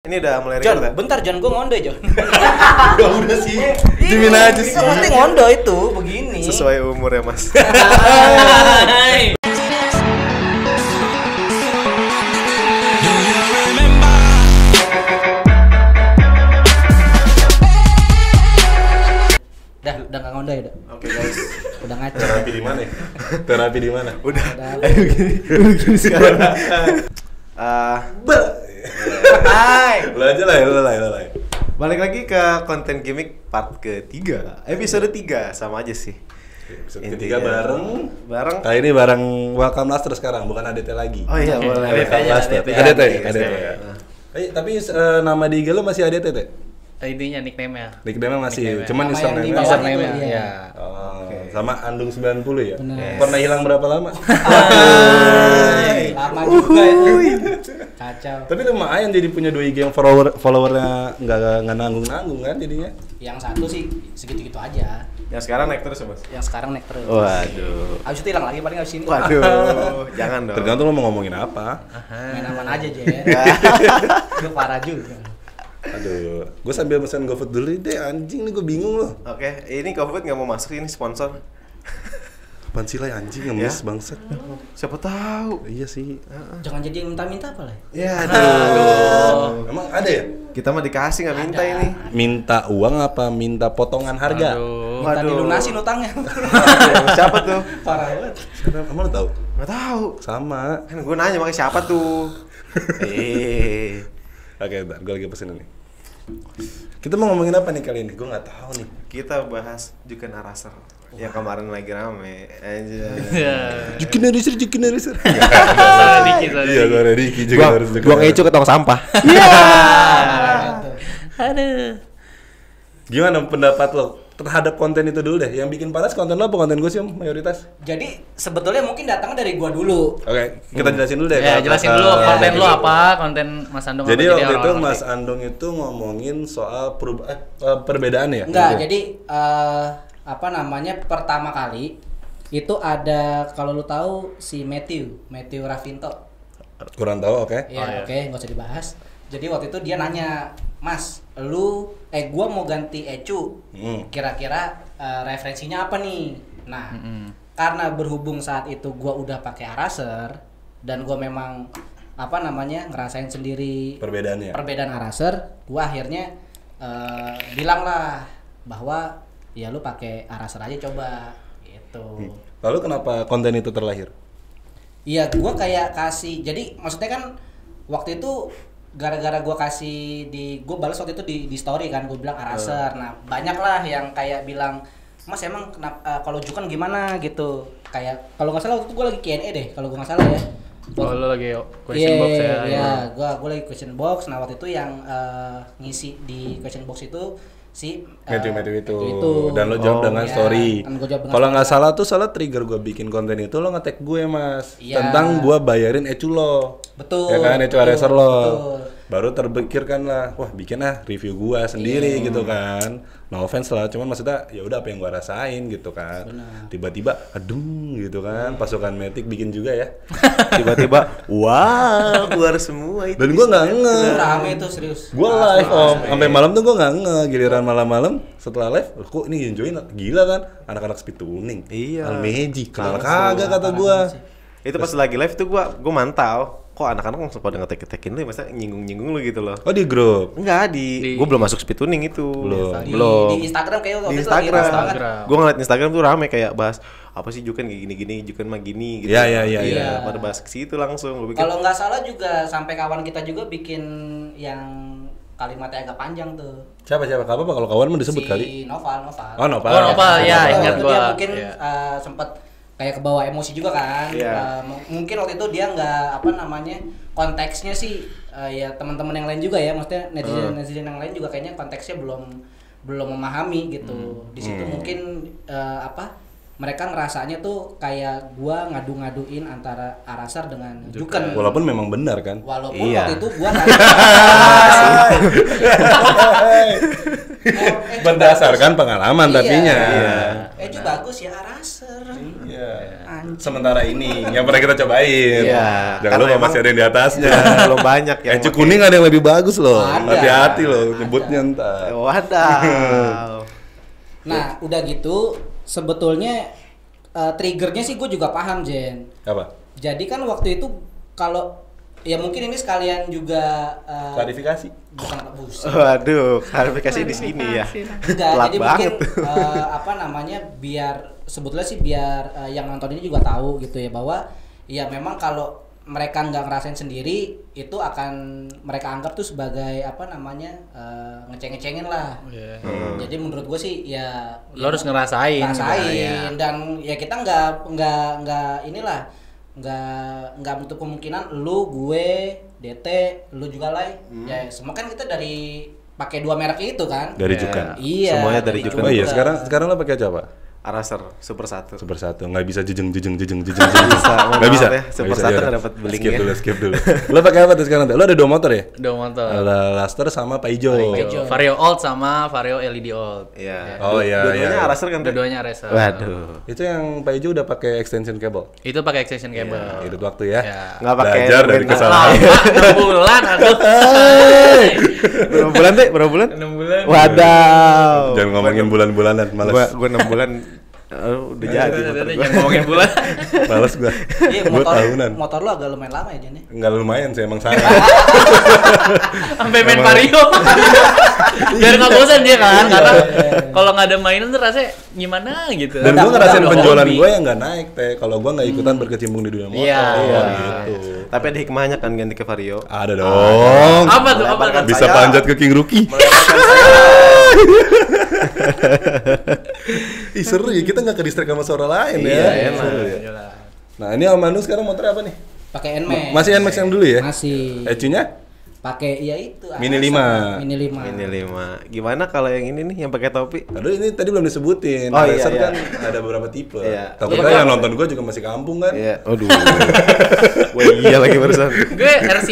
Ini udah mulai John, record, bentar John, gue ngondo John. ya udah sih, dimin aja sih. Pasti ngondo itu begini. Sesuai umur ya mas. Udah nggak ngondo ya, Oke guys. Udah ngaco. Terapi di mana ya? Terapi di mana? Udah. Ayo gini sekarang. Hai. Lo aja lah, lo lah. Balik lagi ke konten gimmick part ketiga, episode 3 sama aja sih. Episode Intinya, ketiga bareng. Kali ini bareng Welcome Master sekarang, bukan ADT lagi. Oh iya boleh. ADT aja, ADT. Tapi nama di IG lo masih ADT, Teh? Intinya nickname-nya. Nickname-nya masih, cuman Nama yang di username-nya. bawah Username-nya, itu, ya. Oh, sama Andung 90 ya? Bener. Pernah hilang berapa lama? Lama juga itu. Kacau. Tapi lumayan jadi punya 2 IG yang followernya nggak nanggung-nanggung kan jadinya. Yang satu sih segitu-gitu aja. Yang sekarang naik terus ya mas? Yang sekarang naik terus. Waduh. Abis itu hilang lagi paling abis ini. Waduh. Jangan dong. Tergantung lo mau ngomongin apa. Main aman aja Jen. Gue parah juga. Aduh, gue sambil pesan GoFood dulu deh, anjing nih gue bingung loh. Oke, ini GoFood nggak mau masuk, ini sponsor. Apaan sih lah anjing ngemis Ya. bangsat. Siapa tahu? Iya sih. Jangan jadi yang minta-minta apa lah. Ya aduh. Emang ada ya? Kita mah dikasih nggak minta Ada. ini. Minta uang apa minta potongan harga? Aduh. Minta Waduh. dilunasin utangnya. Siapa tuh? Parah banget. Emang lo tahu? Nggak tahu. Sama. Kan gue nanya makanya siapa tuh? Oke, bentar, gue lagi pesen ini. Kita mau ngomongin apa nih kali ini? Gue nggak tahu nih. Kita bahas Juken Araser yang kemarin lagi rame aja. Jukin Araser. Diki, Iya, gue ada Diki juga harus Jukin Buang Araser. Ecu ke tong sampah. Aduh. Gimana pendapat lo terhadap konten itu dulu deh? Yang bikin panas konten lo apa konten gue sih mayoritas? Jadi sebetulnya mungkin datangnya dari gua dulu. Oke, kita jelasin dulu deh. Ya, jelasin dulu konten lo jadi- apa, konten Mas Andung Jadi apa. waktu itu orang-orang Mas ngerti. Andung itu ngomongin soal perbedaan ya? Enggak, Gitu. jadi apa namanya pertama kali itu ada kalau lu tahu si Matthew Rafinto. Kurang tahu, oke. Ya, Oh, iya. oke, nggak usah dibahas. Jadi waktu itu dia nanya, "Mas, gua mau ganti Ecu. Kira-kira referensinya apa nih?" Nah, karena berhubung saat itu gua udah pakai Araser dan gua memang apa namanya ngerasain sendiri Perbedaannya. perbedaan Araser, gua akhirnya bilang lah bahwa ya lu pakai Araser aja coba gitu. Lalu kenapa konten itu terlahir? Iya, gua kayak kasih. Jadi maksudnya kan waktu itu gara-gara gua kasih gua balas waktu itu di story kan, gua bilang Araser. Nah, banyak lah yang kayak bilang, "Mas emang kalau Jukan gimana?" gitu. Kayak kalau nggak salah waktu itu gua lagi Q&A deh, kalau gua nggak salah ya. Oh, lo lagi question box ya. Iya, gua lagi question box. Nah, waktu itu yang ngisi di question box itu si Matthew itu. itu. Dan lo jawab dengan Iya, story. kan gua jawab dengan Kalau story. nggak salah tuh trigger gue bikin konten itu lo nge-tag gue mas. Iya. Tentang gue bayarin Ecu lo. Betul. Ya kan Ecu betul, Araser lo. betul. Baru terpikirkan lah, wah bikin review gue sendiri gitu kan. No offense lah, cuman maksudnya ya udah apa yang gue rasain gitu kan. Benar. Tiba-tiba adem gitu kan, pasukan Matic bikin juga ya. Tiba-tiba, wah, keluar semua itu. Dan gue nggak nge. Rame itu serius. Gue live om, sampai malam tuh gue nggak nge. Giliran malam-malam setelah live, loh, kok ini yang join gila kan? Anak-anak speed tuning. Iya. Almeji, kenal Langsung. kagak kata gue. Itu pas lagi live tuh gua mantau. Kok anak-anak langsung pada ngetek-ngetekin lu, masa nyinggung-nyinggung lu gitu loh. Oh di grup. Enggak, gua belum masuk speed tuning itu. Belum. Di Instagram kayak waktu Di itu lagi rame banget. Instagram. Gua ngeliat Instagram tuh rame kayak bahas apa sih Juken kayak gini-gini, Juken mah gini gitu. Iya. Pada bahas ke situ langsung. Gua pikir, Kalau nggak salah juga sampai kawan kita juga bikin yang kalimatnya agak panjang tuh. Siapa? Gak apa-apa kalau kawan mau disebut Si kali. Noval. Oh, Noval. Oh, Noval, ya, Waktu ingat itu gua. Dia mungkin Iya. sempat kayak kebawa emosi juga kan. Iya. Mungkin waktu itu dia nggak apa namanya konteksnya sih ya teman-teman yang lain juga ya, maksudnya netizen yang lain juga kayaknya konteksnya belum memahami gitu. Di situ mungkin mereka ngerasanya tuh kayak gua ngadu-ngaduin antara Araser dengan Juken. Walaupun memang benar kan. Walaupun Iya. waktu itu gua nggak Berdasarkan pengalaman tapinya. Iya. Eju bagus ya Araser. Iya. sementara ini yang pernah kita cobain. Iya, Jangan karena lupa emang- masih ada yang di atasnya. belum banyak yang Ecu pakai. kuning ada yang lebih bagus loh. Ada. Hati-hati loh Ada. nyebutnya ntar. Wadaw. Nah, udah gitu sebetulnya triggernya sih gue juga paham, Jen. Apa? Jadi kan waktu itu kalau ya mungkin ini sekalian juga Klarifikasi. bukan buset. Waduh, klarifikasi di sini ya. Enggak, Telat jadi banget. mungkin apa namanya biar sebetulnya sih biar yang nonton ini juga tahu gitu ya bahwa ya memang kalau mereka nggak ngerasain sendiri itu akan mereka anggap tuh sebagai apa namanya ngeceng-ngecengin lah. Iya. Jadi menurut gue sih ya Lo harus ngerasain. ngerasain gitu, ya. dan ya kita nggak inilah nggak menutup kemungkinan lu gue DT lu juga lah ya semua kan kita dari pakai dua merek itu kan. Dari Ya, Jukan. Iya, Semuanya dari dari Jukan. Oh iya, Juga. sekarang lo pakai apa? Araser Super 1. Super 1. Nggak bisa jejeng. Bisa, mohon Nggak maaf bisa. ya, Super 1 nggak dapat belinknya. Skip dulu. Lo pakai apa tuh sekarang? Lo ada 2 motor ya? Udah motor. Ada Luster sama Paijo. Paijo. Vario Old sama Vario LED Old. Iya. Oh, iya, Dua-duanya iya. Araser kan? Teh? Dua-duanya racer. Waduh. Itu yang Paijo udah pakai extension cable. Itu pakai extension cable. Irit waktu ya. Ya. Nggak pakai Belajar dari band- kesalahan. Lama, 6 bulan aduh. Berapa bulan deh? Berapa bulan? 6 bulan. Wadaw. Jangan ngomongin bulan-bulanan, males. Gua 6 bulan udah jadi motor gua. Jangan ngomongin bulan. Males gua. Iya, Gua motor tahunan. motor lu agak lumayan lama ya Jan ya. Enggak lumayan sih emang sangat. Sampai main Emang. Vario. Biar nggak bosan dia kan, karena kalau nggak ada mainan tuh rasanya gimana gitu. Dan gua ngerasain Udah penjualan hobi. gua yang nggak naik teh. Kalau gua nggak ikutan berkecimpung di dunia motor. Iya. Gitu. Tapi ada hikmahnya kan ganti ke Vario. Ada dong. Apa tuh? Apa tuh? Bisa Saya- panjat ke King Rookie. Ih seru ya, kita nggak ke distrik sama suara lain ya. Iya, enak. Seru ya. Iyalah. Nah ini Om Manu sekarang motor apa nih? Pakai NMAX. Masih NMAX yang dulu ya? Masih. ECU-nya? Pakai ya itu. Mini Araser. 5. Mini 5. Ini 5. Gimana kalau yang ini nih yang pakai topi? Aduh ini tadi belum disebutin. Oh, iya, Racer iya. kan ada beberapa tipe. Iya. Takutnya Iya, yang nonton gua juga masih kampung kan? Iya. Aduh. Wah iya lagi barusan. Gue RC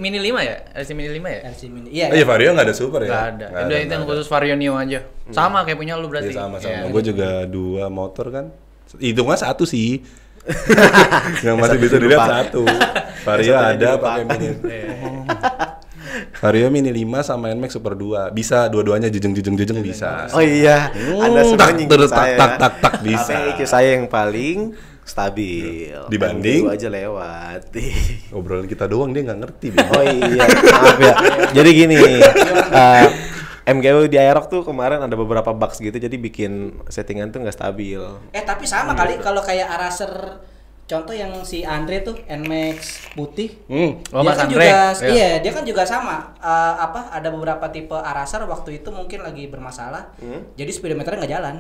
Mini 5 ya? RC Mini 5 ya? RC Mini. Iya. Oh iya Vario nggak ada super ya? Nggak ada. Udah itu yang khusus Vario Neo aja. Sama kayak punya lu berarti. Iya sama-sama. Iya. Gue juga 2 motor kan. Hitungnya 1 sih. Yang masih bisa dilihat lupa. 1. Vario Satunya ada dilupa. pakai Mini. Vario Mini 5 sama NMAX Super 2. Bisa dua-duanya jejeng bisa. Oh iya. Ada sebenarnya nyinggung tak, saya. tak, bisa. Tapi EQ saya yang paling stabil. Dibanding? Gua aja lewat. Obrolan kita doang dia nggak ngerti. Bim. Oh iya, maaf ya. Jadi gini, MGU di Aerox tuh kemarin ada beberapa bugs gitu, jadi bikin settingan tuh nggak stabil. Tapi sama kali kalau kayak Araser contoh yang si Andre tuh NMAX putih. Oh, Dia Mas kan Andre. juga, Iya. iya dia kan juga sama. Ada beberapa tipe Araser waktu itu mungkin lagi bermasalah. Jadi speedometernya nggak jalan.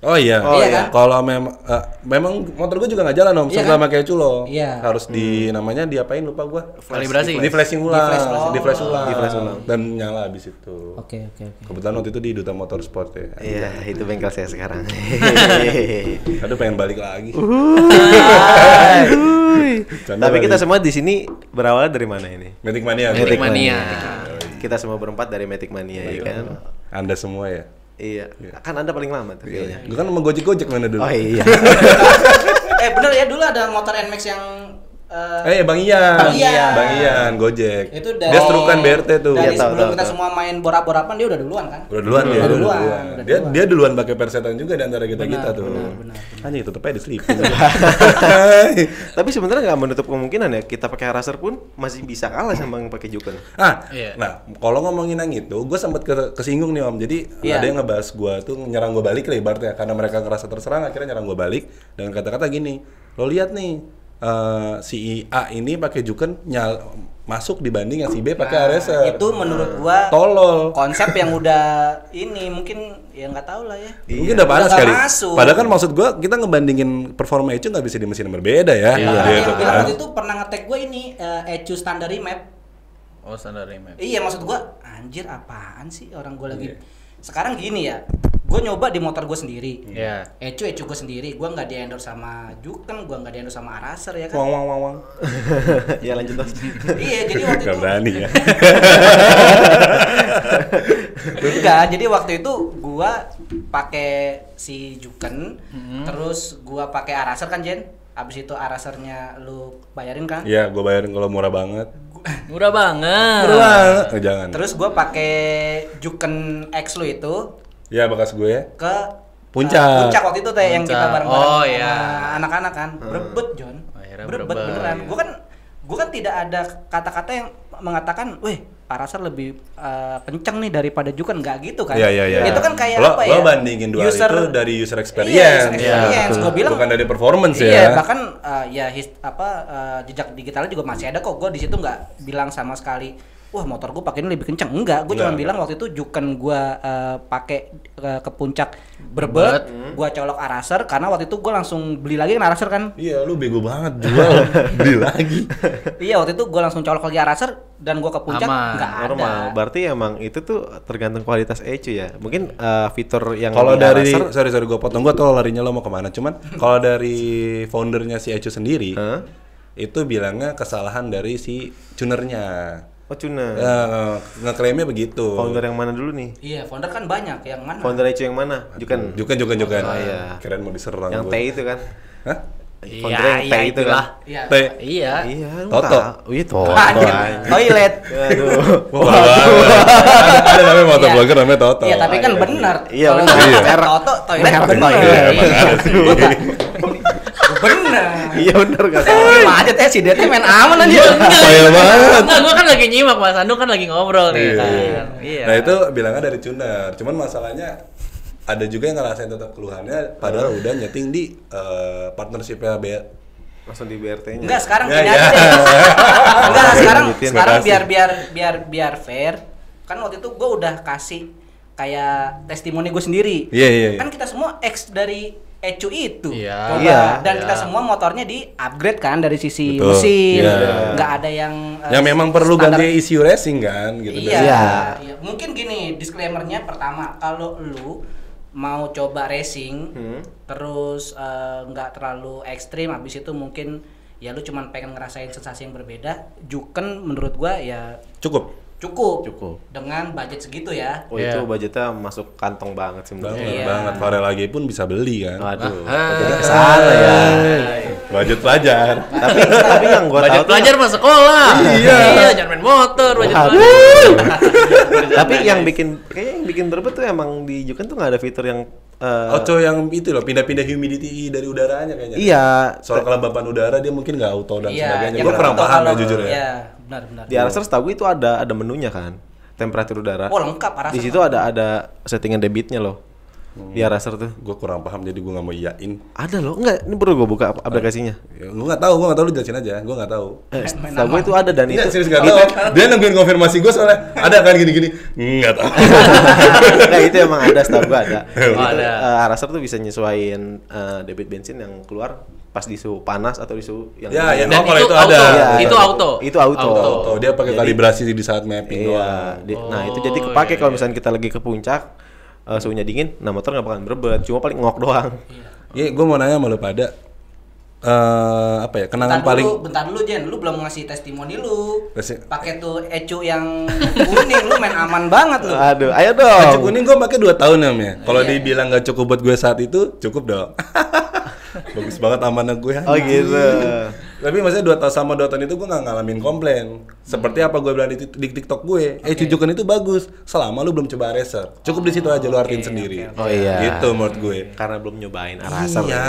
Oh iya. Oh, iya kan? Kalau memang motor gue juga nggak jalan Om, Iya setelah kan? pakai culo. Iya. Harus diapain lupa lupa gua. Kalibrasi. Di flashing ulang. Di flash ulang. Di flash ulang. Dan nyala habis itu. Oke. Kebetulan waktu itu di Duta Motorsport ya. Iya, itu bengkel saya sekarang. Aduh pengen balik lagi. Canda Tapi balik. kita semua di sini berawal dari mana ini? Matic Mania. Matic Mania. Kita semua berempat dari Matic Mania, ya kan? Anda semua ya. Iya. Kan Anda paling lama tuh kayaknya. Gue kan sama Gojek mana dulu? Oh iya. Bener ya dulu ada motor NMAX yang Bang Ian. Bang Ian. Bang Ian, Gojek. itu dari Dia serukan BRT tuh. Dari Iya, tahu, sebelum tahu, kita tahu. semua main borak-borapan dia udah duluan kan? Udah duluan dia, Udah udah duluan, duluan. udah Dia duluan. dia duluan pakai persetan juga di antara kita Benar, tuh. benar. Anjing tetep aja diselip. Tapi sebenarnya nggak menutup kemungkinan ya kita pakai Racer pun masih bisa kalah sama yang pakai Juken. Iya. Nah, kalau ngomongin yang itu, gue sempat kesinggung nih Om. Jadi Iya. ada yang ngebahas gue tuh nyerang gue balik lah ibaratnya, karena mereka ngerasa terserang, akhirnya nyerang gue balik dengan kata-kata gini. Lo lihat nih, si A ini pakai Juken masuk dibanding yang si B pakai Araser. Itu menurut gua Tolol. konsep yang udah ini mungkin ya nggak tahu lah ya. Mungkin udah panas Udah nggak kali. masuk. Padahal kan maksud gue kita ngebandingin performa ECU nggak bisa di mesin yang berbeda ya. Iya. Gitu Yang bilang kan. waktu itu pernah ngetek gua ini ECU standar remap. Oh, standar remap. Iya maksud gua anjir apaan sih orang gua lagi sekarang gini ya. Gue nyoba di motor gue sendiri. Iya. ECU gue sendiri. Gue nggak di-endorse sama Juken, gue nggak di-endorse sama Araser ya kan. Wang. Ya lanjut terus. Iya, jadi waktu Gak itu berani ya. enggak, jadi waktu itu gua pakai si Juken, terus gua pakai Araser kan Jen. abis itu arasernya lu bayarin kan? Iya, gue bayarin kalau murah banget. Murah banget. Murah banget. Jangan. Terus gue pakai Juken X lu itu Ya bekas gue. ke Puncak. Puncak waktu itu teh yang kita Puncak. bareng-bareng Oh, sama iya. anak-anak kan. Berebet John. Akhirnya Berebet berebet, beneran. iya. Gue kan tidak ada kata-kata yang mengatakan, "Weh, Araser lebih kenceng nih daripada Juken." Enggak gitu kan. Iya. Itu kan kayak lo, apa ya? Lo bandingin dua itu dari user experience. Iya, user experience. Iya. Gue bilang Bukan dari performance iya, ya. bahkan jejak digitalnya juga masih ada kok. Gue di situ nggak bilang sama sekali, wah motor gue pakai ini lebih kenceng. Enggak, gue cuma bilang waktu itu Juken gue pakai ke puncak Berbet, gue colok Araser karena waktu itu gue langsung beli lagi kan Araser kan. Iya, lu bego banget jual beli lagi. Iya, waktu itu gue langsung colok lagi Araser dan gue ke puncak Aman. nggak ada. Normal. Berarti emang itu tuh tergantung kualitas ECU ya. Mungkin fitur yang Kalau di dari Araser, sorry gue potong, gue tau larinya lo mau kemana. Cuman kalau dari foundernya si Ecu sendiri, itu bilangnya kesalahan dari si tunernya. oh Cuna. Ngeklaimnya begitu. Founder yang mana dulu nih? Iya, founder kan banyak. Yang mana? Founder ECU yang mana? Juken. Jukan. Oh, iya. Keren mau diserang. Yang T gua. itu kan? Hah? Founder yang T itu kan? Iya. T. Iya. Iya, lu Toto. tahu. Iya, Toto. Anjir, toilet. Aduh. Ada namanya motovlogger namanya Toto. Iya, tapi kan benar. Iya, Kalau benar. nggak Merek. Toto, toilet Merek benar. toilet. Gua nggak- Bener. Iya bener gak Saya salah. mau aja teh si Dete main aman aja. Payah banget. Enggak, gua kan lagi nyimak Mas Andu kan lagi ngobrol nih kan. Iya. Nah itu bilangnya dari tuner. Cuman masalahnya ada juga yang ngerasain tetap keluhannya padahal udah nyeting di partnership-nya Langsung di BRT-nya. Enggak, sekarang Ya, gini ya. aja deh. Enggak, sekarang Lanjutin. sekarang Makasih. biar fair. Kan waktu itu gue udah kasih kayak testimoni gue sendiri. Iya. Kan kita semua ex dari Ecu itu. Iya. Coba. Iya. Dan Iya. kita semua motornya di upgrade kan dari sisi Betul. mesin. Iya. Nggak ada yang Yang memang perlu standar- ganti issue racing kan gitu. Iya. Iya. Iya. Mungkin gini, disclaimer-nya pertama, kalau lu mau coba racing, terus nggak terlalu ekstrim, habis itu mungkin ya lu cuman pengen ngerasain sensasi yang berbeda, Juken menurut gua ya Cukup. cukup dengan budget segitu ya. Oh Iya. itu budgetnya masuk kantong banget sih menurut Banget, gue. Iya. banget. Farel lagi pun bisa beli kan. Waduh, Ah. kok jadi kesana ya. Budget pelajar. tapi yang gua Budget tahu tuh pelajar mah sekolah. Iya. Jangan main motor, budget Waduh. pelajar. tapi yang bikin berbet tuh emang di Juken tuh nggak ada fitur yang Oco yang itu loh, pindah-pindah humidity dari udaranya kayaknya. iya Soal kelembapan udara dia mungkin nggak auto dan sebagainya. yang Gue kurang auto paham ya kalau- jujur ya. Iya, benar. di Araser setahu gue itu ada menunya kan, temperatur udara. Oh, lengkap Araser. Di situ ada settingan debitnya loh. Di Araser tuh. Gue kurang paham jadi gue nggak mau iyain. Ada loh, enggak, ini baru gue buka aplikasinya. Ya, gue nggak tahu lu jelasin aja. Gue nggak tahu. Main Setahu gue itu ada dan Iya, itu serius nggak tahu. Dia nungguin konfirmasi gue soalnya ada kan gini-gini. Nggak tahu. Nah itu emang ada, setahu gue ada. Oh, Itu, ada. Araser tuh bisa nyesuaiin debit bensin yang keluar pas di suhu panas atau di suhu yang Ya, dingin. yang Dan kalau itu itu auto. ada. Iya, Itu auto. Itu auto. Auto. Dia pakai Jadi- kalibrasi di saat mapping Iya. doang. Nah itu jadi kepake kalau misalnya kita lagi ke puncak, suhunya dingin, nah motor nggak bakalan berebet, cuma paling ngok doang. Iya, gue mau nanya sama lu pada apa ya kenangan paling Bentar dulu Jen, lu belum ngasih testimoni lu. Kasih- Pakai tuh Ecu yang kuning, lu main aman banget lu. Aduh, ayo dong. Baju kuning gue pakai 2 tahun namanya. Kalau Iya. dibilang nggak cukup buat gue saat itu, cukup dong. Bagus banget amanah gue. Oh gitu. Tapi maksudnya 2 tahun itu gue nggak ngalamin komplain. Seperti apa gue bilang di TikTok gue. Cujukan itu bagus. Selama lu belum coba racer. Cukup di situ aja lu artiin sendiri. Oh iya. Gitu menurut gue. Karena belum nyobain Araser. Iya,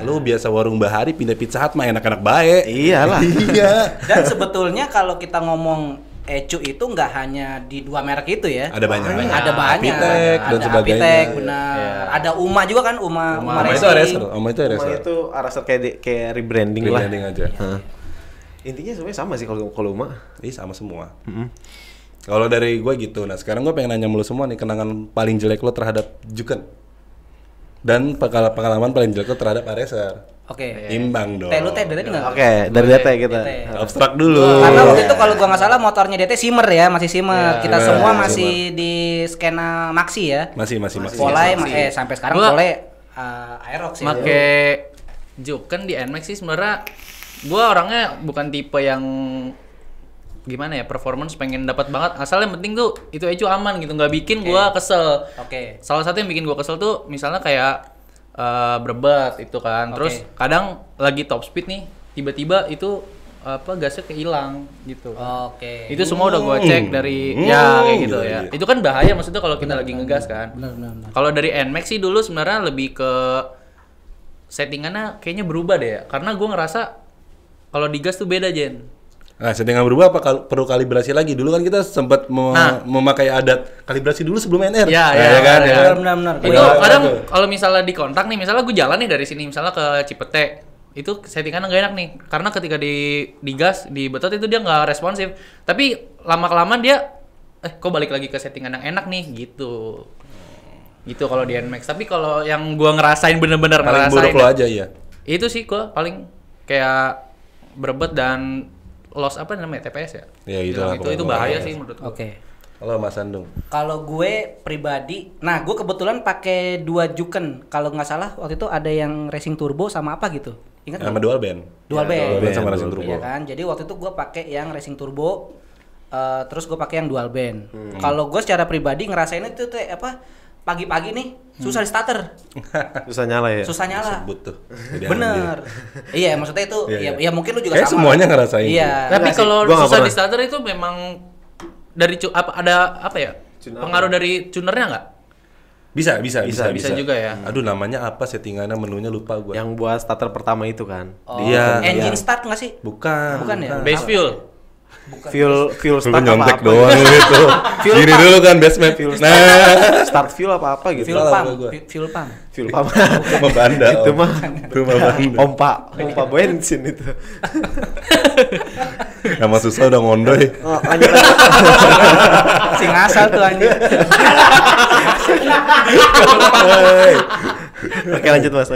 lu biasa warung Bahari pindah Pizza Hut mah enak-enak baik. Iyalah. Iya. Dan sebetulnya kalau kita ngomong Ecu itu nggak hanya di 2 merek itu ya. Ada banyak. Ada banyak. Apitek dan Ada sebagainya. Apitek, benar. Ada Uma juga kan, Uma Oma itu Racing. racer. Oma itu Cuma racer. itu Araser kayak rebranding lah. Rebranding aja. Hah. Intinya sebenarnya sama sih kalau Uma. Iya sama semua. Kalau dari gue gitu. Nah sekarang gue pengen nanya sama lu semua nih kenangan paling jelek lo terhadap Juken dan pengalaman paling jelek lo terhadap Aracer. Oke. Imbang dong. Teh lu teh dari nggak? Oke, dari data kita. Dete. Abstrak dulu. Karena waktu itu kalau gua nggak salah motornya DT Simmer ya, masih Simmer. Kita Iya, semua Simmer. masih di skena Maxi ya. Masih. Polai Maxi. sampai sekarang Gua- Polai Aerox sih. Make Juken di NMAX sih sebenarnya gua orangnya bukan tipe yang gimana ya, performance pengen dapat banget, asal yang penting tuh itu aman gitu, nggak bikin gua kesel. Oke. Salah satu yang bikin gua kesel tuh misalnya kayak berebat itu kan. Oke. Terus kadang lagi top speed nih, tiba-tiba itu gasnya kehilang gitu. Oke. Itu semua udah gua cek dari ya kayak gitu ya. Itu kan bahaya maksudnya kalau kita lagi ngegas kan. Benar. Kalau dari NMAX sih dulu sebenarnya lebih ke settingannya kayaknya berubah deh ya. Karena gua ngerasa kalau digas tuh beda, Jen. Nah, settingan berubah apa perlu kalibrasi lagi? Dulu kan kita sempat memakai adat kalibrasi dulu sebelum NR. Ya, kan? Benar. Itu kadang kalau misalnya di kontak nih, misalnya gue jalan nih dari sini misalnya ke Cipete, itu settingannya nggak enak nih, karena ketika di gas, di betot itu dia nggak responsif. Tapi lama-kelamaan dia, kok balik lagi ke settingan yang enak nih, gitu. Gitu kalau di NMAX. Tapi kalau yang gua ngerasain bener-bener Paling ngerasain, buruk lo aja ya. itu sih gua paling kayak berebet dan loss apa namanya TPS ya. Ya, gitu Bilang lah, itu pokoknya. bahaya sih menurut gua. Oke. Halo Mas Andung. Kalau gue pribadi, nah gue kebetulan pakai 2 Juken. Kalau nggak salah waktu itu ada yang racing turbo sama apa gitu. Ingat Sama nggak? dual band. Dual band. Dual band sama racing turbo. Iya kan. Jadi waktu itu gue pakai yang racing turbo, terus gue pakai yang dual band. Kalau gue secara pribadi ngerasain itu tuh apa? Pagi-pagi nih susah di starter, Susah nyala ya. susah nyala. Sebut tuh. Jadi Bener. Iya maksudnya itu, Iya, ya mungkin lu juga Kayak sama. semuanya ngerasain. Iya. Tapi Enggak sih, kalau gua nggak susah pernah. di starter itu memang dari ada apa ya? Tune Pengaruh dari tunernya nggak? Bisa Bisa juga ya. Aduh, namanya apa settingannya, menunya lupa gua. Yang buat starter pertama itu kan. Oh, Iya. engine start nggak sih? Bukan. Bukan ya? Base fuel. Fuel Lu start nyontek apa-apa doang gitu. lu itu. Fuel Gini pump. dulu kan base map. Nah, Start fuel apa-apa gitu. Fuel Salah pump, gua. fuel pump. Fuel pump. rumah Banda. Itu Om. mah Rumah Banda. pompa bensin itu. Nama susah udah ngondoy. Oh, lanjut. Si ngasal tuh anjir. Oke, lanjut Mas.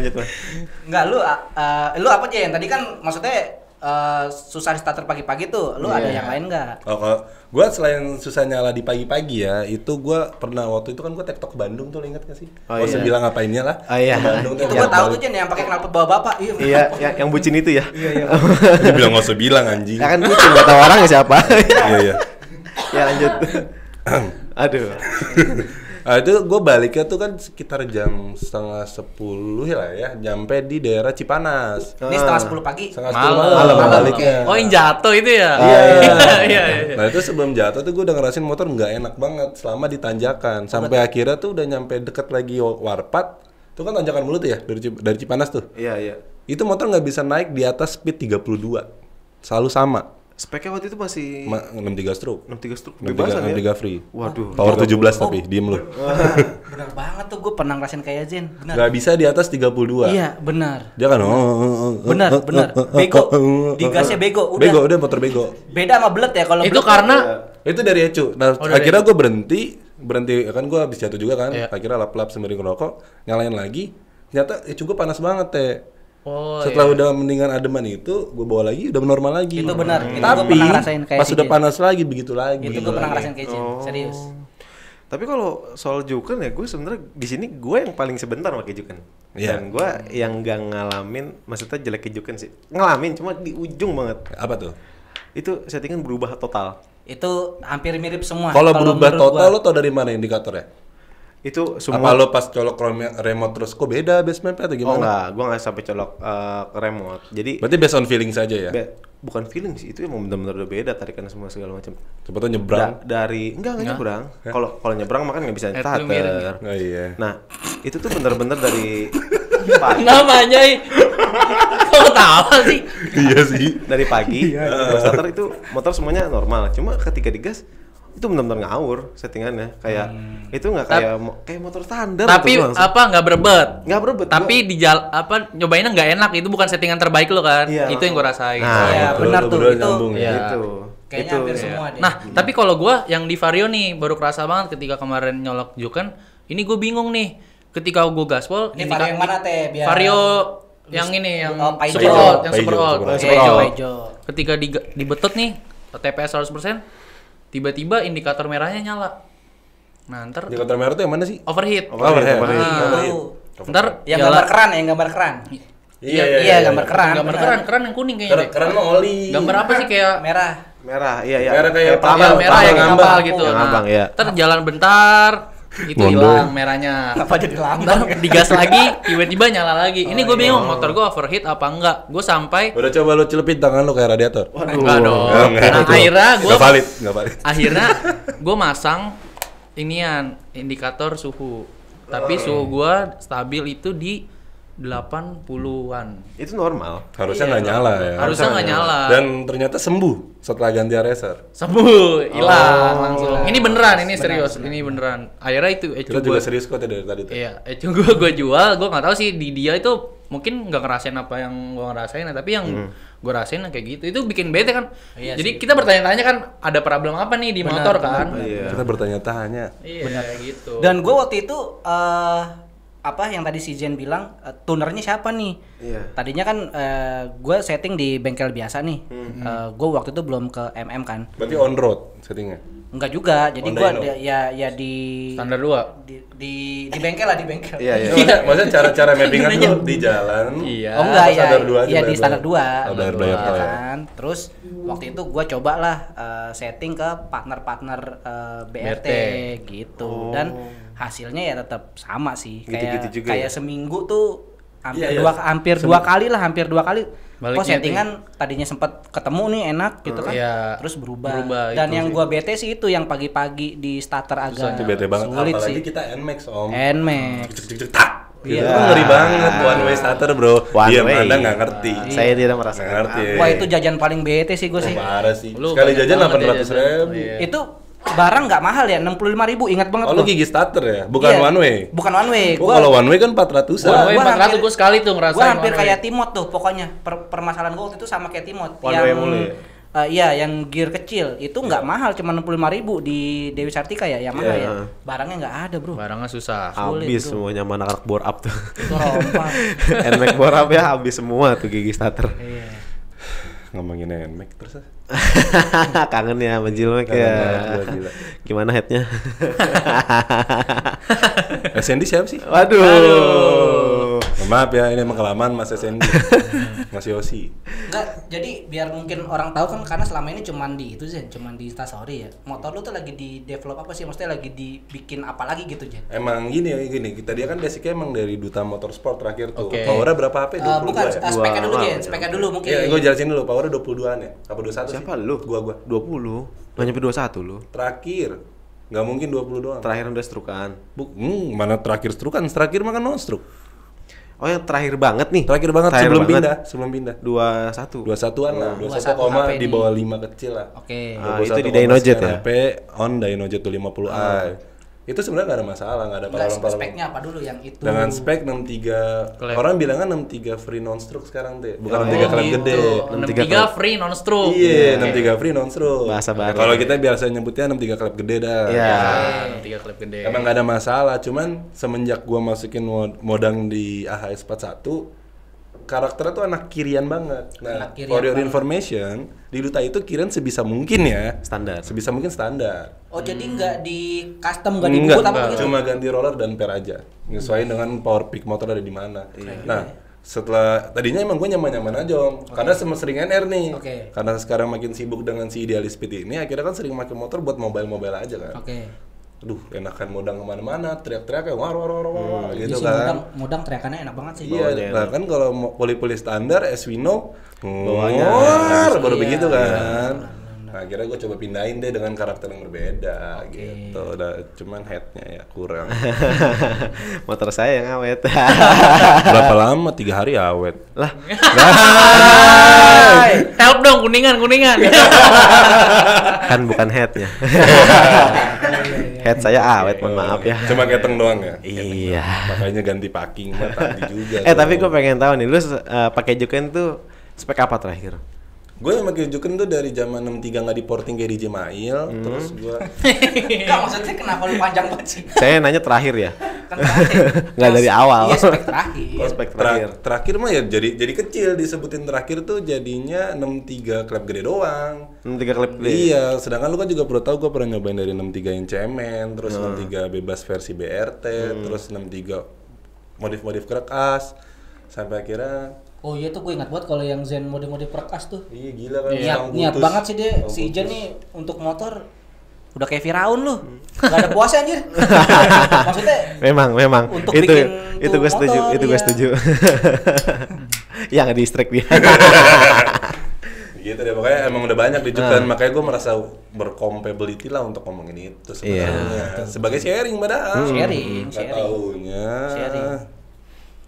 Enggak, lu apa aja yang tadi kan maksudnya susah di starter pagi-pagi tuh. Lu ada yang lain enggak? Kalau gue selain susah nyala di pagi-pagi ya, itu gue pernah waktu itu kan gue tektok ke Bandung tuh, lo inget gak sih? Oh, Gak usah iya. bilang ngapainnya lah. Oh, iya. Ke Bandung tuh Itu tiap gua tahu balik. tuh Jen yang pakai knalpot bawa bapak. Iya, yang bucin itu ya. Iya. Dia bilang gak usah bilang anjing. Ya kan bucin, gak tahu orang siapa. Iya. Ya lanjut. Aduh. Nah, itu gue baliknya tuh kan sekitar jam 9:30 lah ya, nyampe di daerah Cipanas. Ini setengah 10 pagi. 9:30 Malam. malam baliknya. Oh, yang jatuh itu ya? Iya. Iya. Nah itu sebelum jatuh tuh gue udah ngerasain motor nggak enak banget selama di tanjakan. Sampai akhirnya tuh udah nyampe deket lagi Warpat. Itu kan tanjakan mulu tuh ya, dari Cipanas tuh. Iya. Itu motor nggak bisa naik di atas speed 32. Selalu sama. Speknya waktu itu masih 63 stroke. 63 stroke bebasan ya. 63 free. Waduh. Power 17 tapi diem lu. Benar banget tuh, gue pernah ngerasain kayak Zen. Benar. Nggak bisa di atas 32. Iya, benar. Dia kan Benar. Bego. Digasnya bego. Udah. Bego, udah motor bego. Beda sama belet ya kalau Itu belet karena Itu dari Ecu. Nah, dari akhirnya gue berhenti kan gue habis jatuh juga kan. Iya. Akhirnya lap-lap sembari ngerokok, nyalain lagi. Ternyata Ecu gue panas banget teh. oh, Setelah iya. udah mendingan ademan itu, gue bawa lagi udah normal lagi. Itu benar. Itu gua Tapi pernah ngerasain kayak pas si udah Jen. panas lagi begitu lagi. itu gue pernah ngerasain kayak Zen. Serius. Tapi kalau soal Juken ya, gue sebenarnya di sini gue yang paling sebentar pakai Juken. Iya. Dan gue yang gak ngalamin, maksudnya jelek Juken sih. Ngalamin cuma di ujung banget. Apa tuh? Itu settingan berubah total. Itu hampir mirip semua. Kalau berubah menurut total gua. lo tau dari mana indikatornya? Itu Apa semua. lo pas colok remote terus kok beda base map atau Oh gimana? enggak, gue nggak sampai colok ke remote. Jadi Berarti based on feeling saja ya? bukan feeling sih, itu emang benar-benar udah beda tarikan semua segala macam. Coba tuh nyebrang. Dari enggak nyebrang. Kalau nyebrang makan nggak bisa Itu starter. mirip. Oh iya. Nah, itu tuh bener-bener dari namanya kok tahu sih? Iya sih. dari pagi gua starter itu motor semuanya normal. Cuma ketika digas itu benar-benar ngawur settingannya. Kayak itu nggak kayak motor standar. Tapi gitu langsung. apa nggak berebet? Nggak berebet. Tapi di nyobainnya nggak enak, itu bukan settingan terbaik lo kan? Iya. Itu yang gue rasain. Nah, Iya, Betul, benar lo tuh. berdua Itu nyambung ya. Iya. Itu. Kayaknya Itu. hampir semua deh. Nah, tapi kalau gue yang di Vario nih baru kerasa banget ketika kemarin nyolok Juken. Ini gue bingung nih. Ketika gue gaspol, Ini Vario yang mana teh? Biar Vario yang ini yang Oh, Paijo. super old, yang super Paijo, old. super old. Paijo. Paijo. Ketika dibetot nih TPS 100%, tiba-tiba indikator merahnya nyala. Nah, ntar Indikator merah tuh yang mana sih? overheat. Overheat. Tahu. Ntar Yang jalan- gambar keran, yang gambar keran. Iya, gambar keran. gambar benar. keran yang kuning kayaknya. deh. Keren mah oli. Gambar apa sih kayak Merah. Merah, iya. Merah kayak pelambang, merah yang pelambang. ngambang gitu. Yang ngambang, ya. Ntar jalan bentar, itu Ngondo. hilang merahnya. Kenapa jadi lambat? Ntar digas lagi, tiba-tiba nyala lagi. Ini gue bingung motor gue overheat apa enggak. Gue sampai Udah coba lu celepin tangan lu kayak radiator. enggak dong. Enggak, Nah, itu. akhirnya gue Enggak valid. akhirnya gue masang inian indikator suhu. Tapi suhu gue stabil itu di 80-an. Itu normal. Harusnya nggak nyala ya. Harusnya nggak nyala. Dan ternyata sembuh setelah ganti racer. Sembuh, hilang langsung. Ini beneran, ini serius, ini beneran. Akhirnya itu Kita juga serius kok dari tadi tuh. Iya, gue jual, gue nggak tahu sih di dia itu mungkin nggak ngerasain apa yang gue ngerasain, tapi yang gue rasain kayak gitu, itu bikin bete kan. Iya Jadi kita bertanya-tanya kan ada problem apa nih di motor kan? Iya. Kita bertanya-tanya. Iya, kayak gitu. Dan gue waktu itu apa yang tadi si Jen bilang tunernya siapa nih? Iya. Tadinya kan gue setting di bengkel biasa nih. Gue waktu itu belum ke MM kan. Berarti on road settingnya. Enggak juga. Jadi gue Honda ya di Standar 2. di bengkel lah, di bengkel. Iya, iya. Maksudnya cara mappingan tuh di jalan. Iya. Oh enggak ya, standar dua aja, ya di bayar- standar 2 bayar tol ya. kan. Terus waktu itu gua cobalah setting ke partner-partner BRT gitu. Dan hasilnya ya tetap sama sih. Gitu-gitu juga Kayak ya? seminggu tuh hampir Iya, iya. hampir dua kali. Kok Baliknya settingan tadinya sempat ketemu nih enak gitu kan. Iya. Terus berubah. Berubah, Dan itu yang sih. gua bete sih itu yang pagi-pagi di starter agak Itu bete banget. sulit Apalagi sih. kita NMAX om. NMAX. Cek tak. Iya. Itu kan ngeri banget one way starter bro. One Dia way. Anda nggak ngerti. Saya tidak merasakan. Nggak ngerti. Wah itu jajan paling bete sih gue sih. Parah sih. Lu Sekali banyak jajan banget ya 800 ribu. Iya. Itu barang nggak mahal ya, 65.000, ingat banget Oh lu gua. gigi starter ya? Bukan Iya, one way? Bukan one way. Oh kalau one way kan 400-an. One way gua 400 hampir- gue sekali tuh ngerasain. Gua hampir one way. kayak Timot tuh pokoknya. Permasalahan gua waktu itu sama kayak Timot. One way mulu ya? Iya, yang gear kecil itu nggak mahal, cuma 65.000 di Dewi Sartika ya, yang mahal Iya. ya. Barangnya nggak ada bro. Barangnya susah. Sulit, Habis bro. semuanya mana anak bore up tuh. Itu rompak. NMAX bore up ya habis semua tuh gigi starter. Iya. Ngomongin NMAX terus. Kangen ya sama Jilmek Kangen ya. banget gua, gila. Gimana headnya? SND siapa sih? Waduh. Maaf ya, ini emang kelamaan Mas SND. Mas Yosi. Enggak, jadi biar mungkin orang tahu kan karena selama ini cuman di itu Zen, cuman di Instastory ya. Motor lu tuh lagi di develop apa sih? Maksudnya lagi dibikin apa lagi gitu Zen? Emang gini, kita dia kan basicnya emang dari Duta Motorsport terakhir tuh. Oke. Powernya berapa HP? 22 Bukan, ya? speknya dulu Dua. Jen, speknya dulu mungkin. Iya, gue jelasin dulu. Powernya 22-an ya? Apa 21 Siapa sih? lu? Gua. 20. Nggak nyampe 21 lu. Terakhir. Nggak mungkin 20 doang. Terakhir udah strukan. Mana terakhir strukan? Terakhir makan non struk. Oh yang terakhir banget nih. Terakhir banget Terakhir sebelum banget. pindah, sebelum pindah. 21. 21-an lah, 21 21 koma HP di di- bawah 5 kecil lah. Oke. Ah, 21 itu di koma Dynojet sekian ya? HP on Dynojet 250i. Itu sebenarnya nggak ada masalah, nggak ada Enggak, paralel-paralel. speknya apa dulu yang itu? Dengan spek 63, Klep. orang bilangnya 63 free non stroke sekarang teh, bukan Oh, 63 klep gitu. gede. 63 free non stroke. Iya, 63 free non stroke. Bahasa baru. Kalau kita biasa nyebutnya 63 klep gede dah. Iya. 63 klip gede. Emang gak ada masalah, cuman semenjak gua masukin modang di AHS 41, karakternya tuh anak kirian banget. Nah, Anak kirian for your banget. information, di Duta itu kirian sebisa mungkin ya. Standar. Sebisa mungkin standar. Oh, jadi nggak di custom, nggak dibubut apa gitu? Cuma ganti roller dan per aja. Nyesuaiin dengan power peak motor ada di mana. Nah, setelah tadinya emang gue nyaman-nyaman aja om, karena sering NR nih. Oke. Karena sekarang makin sibuk dengan si Idealis Speed ini, akhirnya kan sering pakai motor buat mobile aja kan. Oke. Aduh, enakan modang kemana-mana, teriak-teriak kayak war gitu Iya sih, kan. modang teriakannya enak banget sih. Iya, nah kan kalau poli-poli standar, as we know, Bawahnya. baru Iya, begitu kan. Nah, akhirnya gue coba pindahin deh dengan karakter yang berbeda gitu. Cuman headnya ya kurang. Motor saya yang awet. Berapa lama? 3 hari awet. Lah, Help dong kuningan. kan bukan headnya. Head saya awet, mohon maaf ya. Cuma keteng doang ya? Iya. Makanya ganti packing mah tadi juga. Tapi gue pengen tahu nih, lu pakai Juken tuh spek apa terakhir? Gue yang pakai Juken tuh dari zaman 63 nggak diporting kayak DJ Mail, terus gue Enggak, maksudnya kenapa lu panjang banget sih? Saya nanya terakhir ya. Kan terakhir. Nggak dari awal. Iya, spek terakhir. Oh, spek terakhir. terakhir mah ya jadi kecil disebutin terakhir tuh jadinya 63 klep gede doang. 3 klip gede. Iya, sedangkan lu kan juga perlu tahu gue pernah nyobain dari 63 yang cemen, terus 63 bebas versi BRT, terus 63 modif-modif kerekas, sampai akhirnya Oh iya tuh gue ingat banget kalau yang Zen mode-mode perkas tuh. iya gila kan. Niat Bang niat putus. banget sih dia Bang si Jen putus. nih untuk motor Udah kayak Firaun lu. Gak ada puasnya anjir. Maksudnya Memang. untuk itu bikin itu tuh gue setuju, motor, itu gue iya. setuju. Yang di-strike dia. Gitu deh, makanya emang udah banyak di Jukan, makanya gue merasa bercompatibility lah untuk ngomongin itu sebenarnya. Sebagai sharing padahal. Sharing. Taunya. Sharing.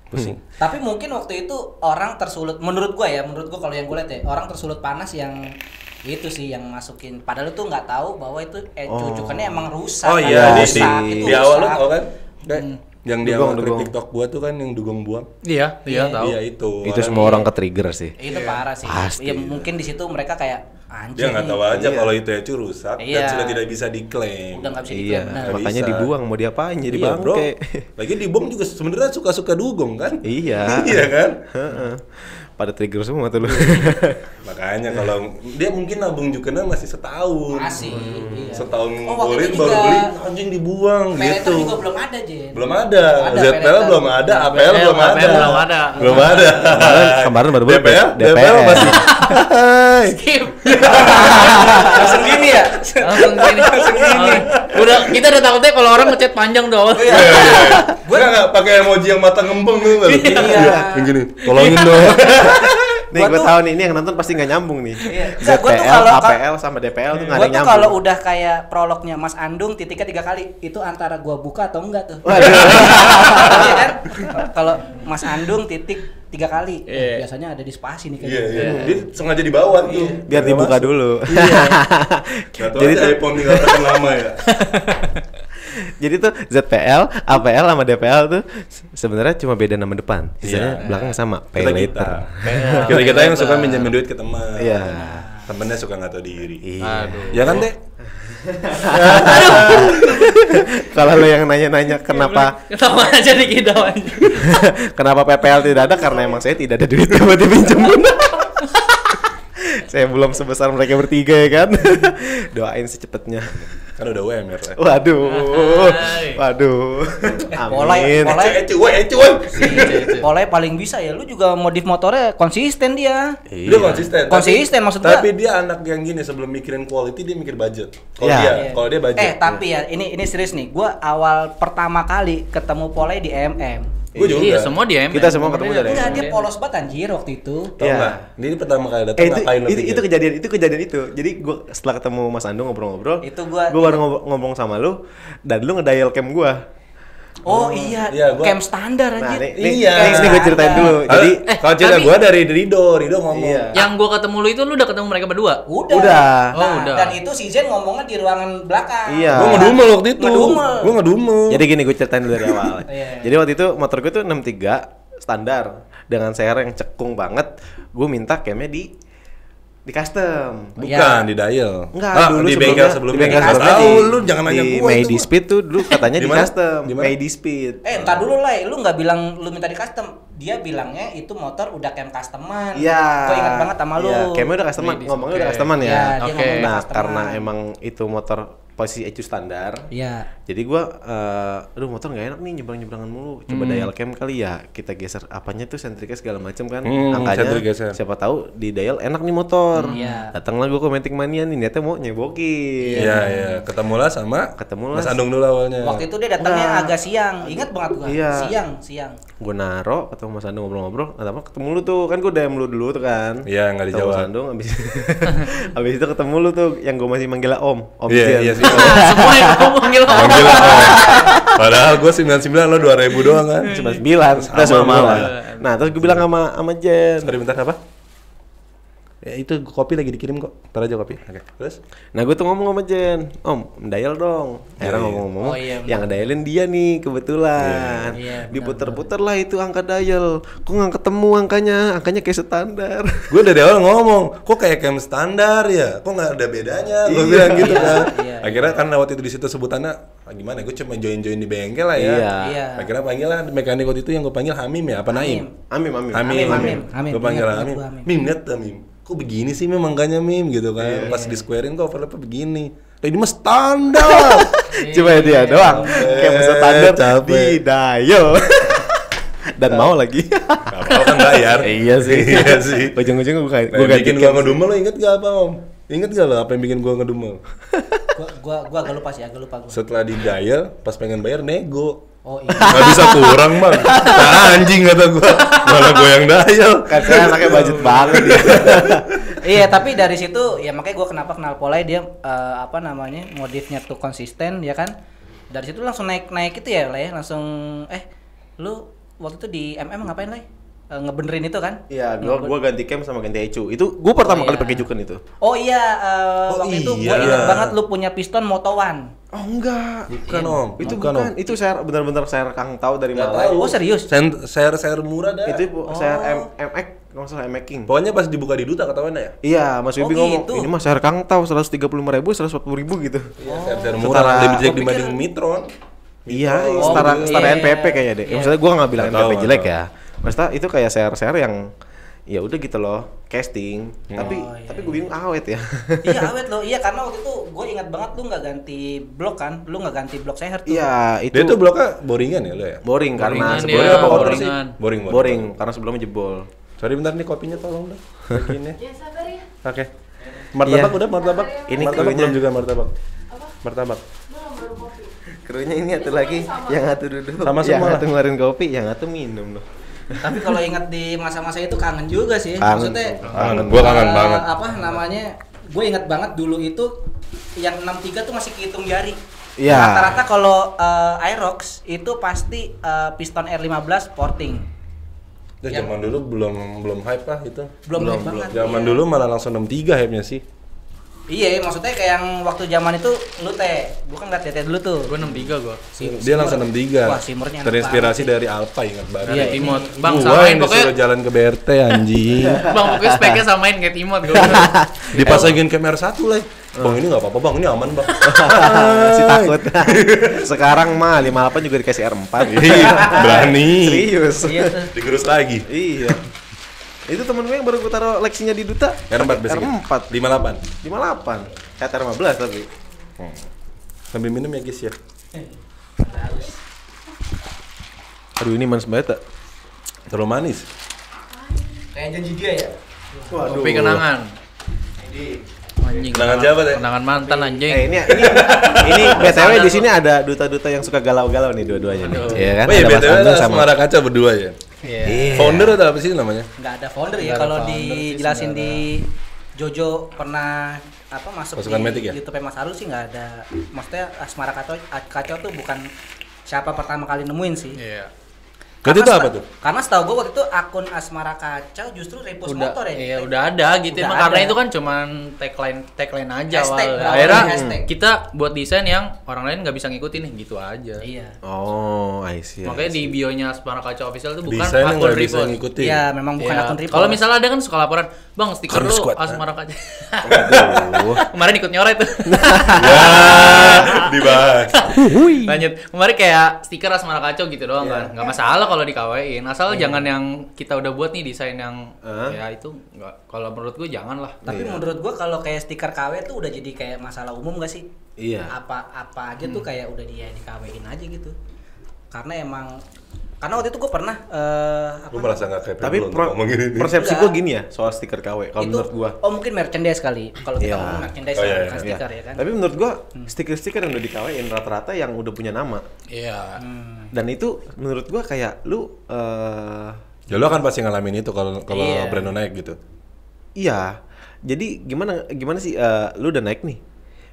Pusing. Tapi mungkin waktu itu orang tersulut, menurut gua kalau yang gue lihat ya, orang tersulut panas yang itu sih yang masukin. Padahal tuh nggak tahu bahwa itu cucukannya emang rusak. Oh kan? iya, Rusak, itu di awal lu rusak. tau kan? Yang di awal Dugong. TikTok gua tuh kan yang dugong buang. Iya, tahu. Iya itu. Itu semua orang ke-trigger sih. Itu parah sih. Pasti. Ya mungkin di situ mereka kayak anjir. Dia nggak tahu aja kalau itu Ecu rusak dan Iya. sudah tidak bisa diklaim. Udah nggak bisa Iya, diklaim. Benar. makanya bisa. dibuang, mau diapain jadi Iya, bro. bangke. Lagi di Bong juga sebenarnya suka-suka dugong kan? Iya. Iya kan? Heeh. Pada trigger semua tuh lu. Makanya kalau dia mungkin nabung Jukenan masih setahun. Masih. Iya. Setahun Oh, waktu ngumpulin itu baru juga beli anjing dibuang Peleton gitu. juga belum ada, Jen. Belum ada. Ada, ZPL Peleton. belum ada, APL belum ada. belum ada. Belum ada. Kemarin baru beli DPL masih. Hai. Skip. Langsung gini ya. Langsung gini. Kita udah takutnya kalau orang ngechat panjang dong. Iya. Gue nggak pakai emoji yang mata ngembeng tuh. Iya. Yang gini, tolongin dong. Nih Gua gue tuh- tahu nih, ini yang nonton pasti nggak nyambung nih. Iya. Nggak, gua tuh ZPL, kalau- APL sama DPL tuh nggak ada Gua yang tuh nyambung. kalau udah kayak prolognya Mas Andung titiknya 3 kali, itu antara gua buka atau enggak tuh. Waduh. Iya kan? Kalau Mas Andung titik 3 kali, Iya. biasanya ada di spasi nih Iya, kayaknya. iya. Dia sengaja di bawah tuh. Biar dibuka dulu. Gak tau Jadi aja tuh- iPhone tinggal tekan lama ya. Jadi tuh ZPL, APL sama DPL tuh sebenarnya cuma beda nama depan. Sisanya Iya. belakang sama pay Kita later. kita yang suka minjemin duit ke teman. Iya. Temennya suka nggak tahu diri. Iya. Ya kan deh. Kalau lo yang nanya-nanya kenapa Ketawa aja nih kita. kenapa PPL tidak ada, karena emang saya tidak ada duit buat dipinjam. Saya belum sebesar mereka bertiga ya kan. Doain secepatnya. Kan udah UMR lah. Waduh. Hai. Waduh. Polai, Amin. Polai paling bisa ya. Lu juga modif motornya konsisten dia. Dia konsisten. Konsisten, tapi- maksud gua. Tapi dia anak yang gini, sebelum mikirin quality dia mikir budget. Kalau Iya. dia budget. Tapi ya ini serius nih. Gua awal pertama kali ketemu Polai di MM. Gue juga. Iya, semua di MM. Kita semua ketemu dari Enggak, MM. dia polos banget anjir waktu itu. Tau Iya. nggak? Ini pertama kali datang itu, ngapain lo itu, pikir? itu kejadian itu. Jadi gue setelah ketemu Mas Andung ngobrol-ngobrol, Itu gua- baru ngomong sama lu, dan lu ngedial cam gua. Oh iya, Iya, gua- cam standar Nah, anjir. Iya. nih gue ceritain dulu. Jadi Kalau cerita tapi- gue dari Rido ngomong. Iya. Yang gua ketemu lu itu lu udah ketemu mereka berdua. Udah. Udah. Oh, udah. Dan itu si Zen ngomongnya di ruangan belakang. Iya. Gue ngedumel waktu itu. Ngedumel. Gue ngedumel. Jadi gini, gue ceritain dulu dari awal. Iya. Jadi waktu itu motor gue tuh 63 standar dengan CR yang cekung banget. Gue minta camnya di custom. Bukan di dial. Enggak, dulu di bengkel sebelumnya. Di bengkel Nggak sebelumnya tahu, lu jangan nanya di gue. Made Speed tuh dulu katanya Di di, mana? custom. Di mana? Made Speed. Entar dulu lah, lu nggak bilang lu minta di custom. Dia bilangnya itu motor udah cam customan. Iya. Gue ingat banget sama lu. Iya, camnya udah customan. Made Ngomongnya Speed. udah customan ya. Iya, dia Oke. ngomong udah Nah, customan. karena emang itu motor posisi ECU standar. Iya. Jadi gua aduh motor nggak enak nih nyebrang-nyebrangan mulu. Coba dial cam kali ya. Kita geser apanya tuh sentriknya segala macam kan. Angkanya sentrik geser. siapa tahu di dial enak nih motor. Iya. Datanglah gua ke Matic Mania nih, niatnya mau nyebokin. Iya, iya. Ketemulah sama Ketemulah. Mas Andung dulu awalnya. Waktu itu dia datangnya Enggak. agak siang. Ingat banget gua. Iya. Siang. Gue naro, ketemu Mas Andung ngobrol-ngobrol, ketemu lu tuh, kan gue DM lu dulu tuh kan. Iya, nggak Ketemu dijawab. Mas Andung, abis itu ketemu lu tuh, yang gue masih manggilnya Om Iya, Jen. iya sih. Semua yang gua manggil orang. Manggil Padahal gue 99 lo 2000 doang kan. Cuma 9, kita Sama semua lah. Nah, terus gue bilang sama Jen. Sorry bentar apa? Ya itu kopi lagi dikirim kok. Ntar aja kopi. Oke. Terus? Nah, gue tuh ngomong sama Jen, Om, dial dong. Akhirnya Iya. ngomong-ngomong, Oh, iya, benar. yang ngedialin dia nih kebetulan. Iya, Diputer-puter lah itu angka dial. Kok nggak ketemu angkanya kayak standar. Gue dari awal ngomong, kok kayak cam standar ya? Kok nggak ada bedanya? Gue Iya. bilang gitu kan. Iya. Akhirnya kan waktu itu di situ sebutannya gimana? Gue cuma join di bengkel lah ya. Iya. Akhirnya panggil lah mekanik waktu itu yang gue panggil Hamim ya, apa Naim? Amin. Hamim. Gue panggil Ingat Hamim. gua, Hamim. Mim lihat dah Mim. Kok begini sih Mim angkanya Mim gitu kan. Iya. Pas di squarein kok overlapnya begini. Lah ini mah standar. Cuma dia doang kayak standar capek. di dial. Dan mau lagi. Gak apa-apa kan bayar. Iya sih. Iya sih. Ujung-ujungnya gue Nah, bikin gua ngedumel lo inget gak apa Om? Ingat gak lo apa yang bikin gua ngedumel? Gua agak lupa sih, agak lupa gua. Setelah di dial, pas pengen bayar nego. Oh iya. Gak bisa kurang bang. Nah, anjing kata gua. Malah gua yang dial. Kan saya anaknya budget banget dia. Iya, tapi dari situ ya makanya gua kenapa kenal Polai dia modifnya tuh konsisten ya kan. Dari situ langsung naik itu ya lah ya, langsung lu waktu itu di ngapain lah? Ngebenerin itu kan? Iya, gua ganti cam sama ganti ECU. Itu gua pertama kali pakai Juken itu. Oh iya, waktu itu gua iya. ingat banget lu punya piston Moto1. Oh enggak. Bukan om. Itu bukan om. Itu saya benar-benar saya Kang tahu dari Nggak Malai. tahu. Oh serius? Share murah dah. Itu saya MX, kalau salah MX King. Pokoknya pas dibuka di Duta ketahuan ya. Iya, Mas Wibi ngomong, gitu. ini Mas saya Kang tahu 135.000, 140.000 gitu. Iya, share murah lebih jelek dibanding Mitron. Iya, Oh, setara iya. NPP kayaknya deh. Iya. Maksudnya gua nggak bilang Nggak tahu, NPP nggak jelek tahu. ya. Maksudnya itu kayak share yang ya udah gitu loh, casting. Tapi iya, gue bingung awet ya. Iya awet loh, iya karena waktu itu gue ingat banget lu nggak ganti blok kan, lu nggak ganti blok seher tuh. Iya, itu Dia tuh bloknya boringan ya lo ya? boring karena Boringan sebelumnya dia, apa koper sih? boringan. Boring. karena sebelumnya jebol. Sorry bentar nih kopinya tolong dong. Bagiinnya. Ya sabar ya. Oke. Martabak Iya. udah martabak. Ini martabak krunya. belum juga martabak. Martabak. Belum baru kopi. Krunya ini satu lagi, yang satu duduk, Sama yang semua satu ngeluarin kopi, yang satu minum loh. Tapi kalau ingat di masa-masa itu kangen juga sih. Kangen. Maksudnya Gua kangen banget. Apa namanya? Gue ingat banget dulu itu yang 63 tuh masih kehitung jari. Iya. Rata-rata kalau Aerox itu pasti piston R15 porting. Ya, zaman dulu belum hype lah itu. Belum hype banget. Zaman iya. dulu malah langsung 63 hype-nya sih. Iya, maksudnya kayak yang waktu zaman itu lu gua kan ngeliat tete dulu tuh. Gua 63 gua. Dia langsung 63. Wah, Simmernya enak Terinspirasi banget dari Alfa ingat banget. Iya, Timot. ini. Bang Gua samain yang pokoknya. disuruh jalan ke BRT anjing. Bang pokoknya speknya samain kayak Timot gua. Dipasangin kamera 1 lah. Bang ini enggak apa-apa bang, ini aman bang. Si takut. Sekarang mah 58 juga dikasih R4. Iya, berani. Serius. Iya tuh. Digerus lagi. Iya. Itu temen gue yang baru gue taruh Lexinya di Duta. R4 basicnya. R4 58. 58. Kayak R15 tapi. Sambil minum ya guys ya. Aduh ini manis banget tak? Terlalu manis. Kayak janji dia ya. Kopi kenangan. Anjing. Kenangan siapa, Teh? Kenangan mantan anjing. Ini BTW di sini ada duta-duta yang suka galau-galau nih dua-duanya nih. Iya kan? Oh iya, Ada Mas BTW Agung sama Asmara Kaca berdua ya. Iya. Founder atau apa sih namanya? Nggak ada founder ya Nggak ada kalau founder sih dijelasin di sebenarnya. Jojo pernah masuk Pasukan di Matic ya? YouTube Mas Arul sih nggak ada. Maksudnya Asmara Kacau tuh bukan siapa pertama kali nemuin sih. Iya. Berarti itu apa tuh? Karena setahu gue waktu itu akun Asmara Kacau justru repost Udah, motor ya. iya udah ada gitu Udah emang ada. karena itu kan cuman tagline aja Hashtag, awalnya. berawal Akhirnya dari hashtag. kita buat desain yang orang lain nggak bisa ngikutin gitu aja. Iya. Oh, I see. Makanya di bio-nya Asmara Kacau Official itu bukan Desain yang akun nggak bisa repost. ngikutin. Iya, memang bukan Iya. akun repost. Kalau misalnya ada kan suka laporan, "Bang, stiker Karena lu squad, Asmara Kacau." Aduh. Kemarin ikut nyoret tuh. Ya, dibahas. Lanjut. Kemarin kayak stiker Asmara Kacau gitu doang kan. Nggak masalah kalau dikawein. Asal jangan yang kita udah buat nih desain yang ya itu nggak. Kalau menurut gue jangan lah. Tapi menurut gua kalau kayak stiker KW tuh udah jadi kayak masalah umum gak sih? Iya. Apa aja tuh kayak udah dia di-KW-in aja gitu. Karena waktu itu gua pernah Gue merasa nggak kayak Tapi ngomongin ini. persepsi Enggak. gue gini ya soal stiker KW kalau itu menurut gua. oh mungkin merchandise kali. Kalau kita Iya. ngomong merchandise Oh, iya, bukan iya. stiker ya kan. Tapi menurut gua stiker-stiker yang udah di-KW-in rata-rata yang udah punya nama. Iya. Dan itu menurut gua kayak lu Ya lo kan pasti ngalamin itu kalau Iya. brand lo naik gitu. iya. Jadi gimana sih lu udah naik nih.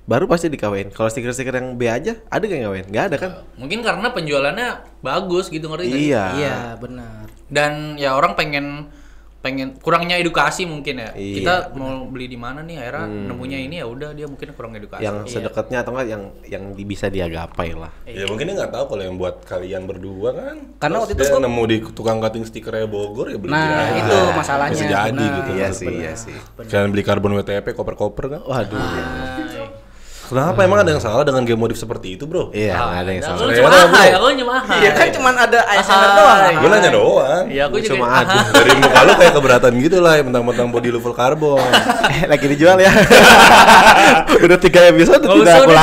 Baru pasti di-KW-in. Kalau stiker-stiker yang B aja ada gak yang KW-in? Gak ada kan? Mungkin karena penjualannya bagus gitu ngerti nggak sih? Iya. Iya, benar. Dan ya orang pengen kurangnya edukasi mungkin ya. Iya, Kita mau beli di mana nih akhirnya nemunya ini ya udah dia mungkin kurang edukasi. Yang sedekatnya atau enggak yang bisa dia gapai lah. Ya mungkin dia nggak tahu kalau yang buat kalian berdua kan. Karena Terus waktu itu dia gua- nemu di tukang cutting stikernya Bogor ya beli Nah, aja. itu masalahnya, Bisa jadi benar. gitu. Iya menurut sih, bener. iya sih. Kalian beli karbon WTP koper-koper kan? Waduh. Kenapa emang ada yang salah dengan game modif seperti itu, Bro? Iya, nggak ada yang Aku salah. cuma Selera, ahai, bro. aku cuma ahai. Iya kan cuman ada ASMR Ahai. doang. Gue nanya doang. Iya, aku juga Cuma ahai. ada. Dari muka lu kayak keberatan gitu lah, mentang-mentang body lu full karbon. Lagi dijual ya. Udah 3 episode Nggak tidak usah aku udah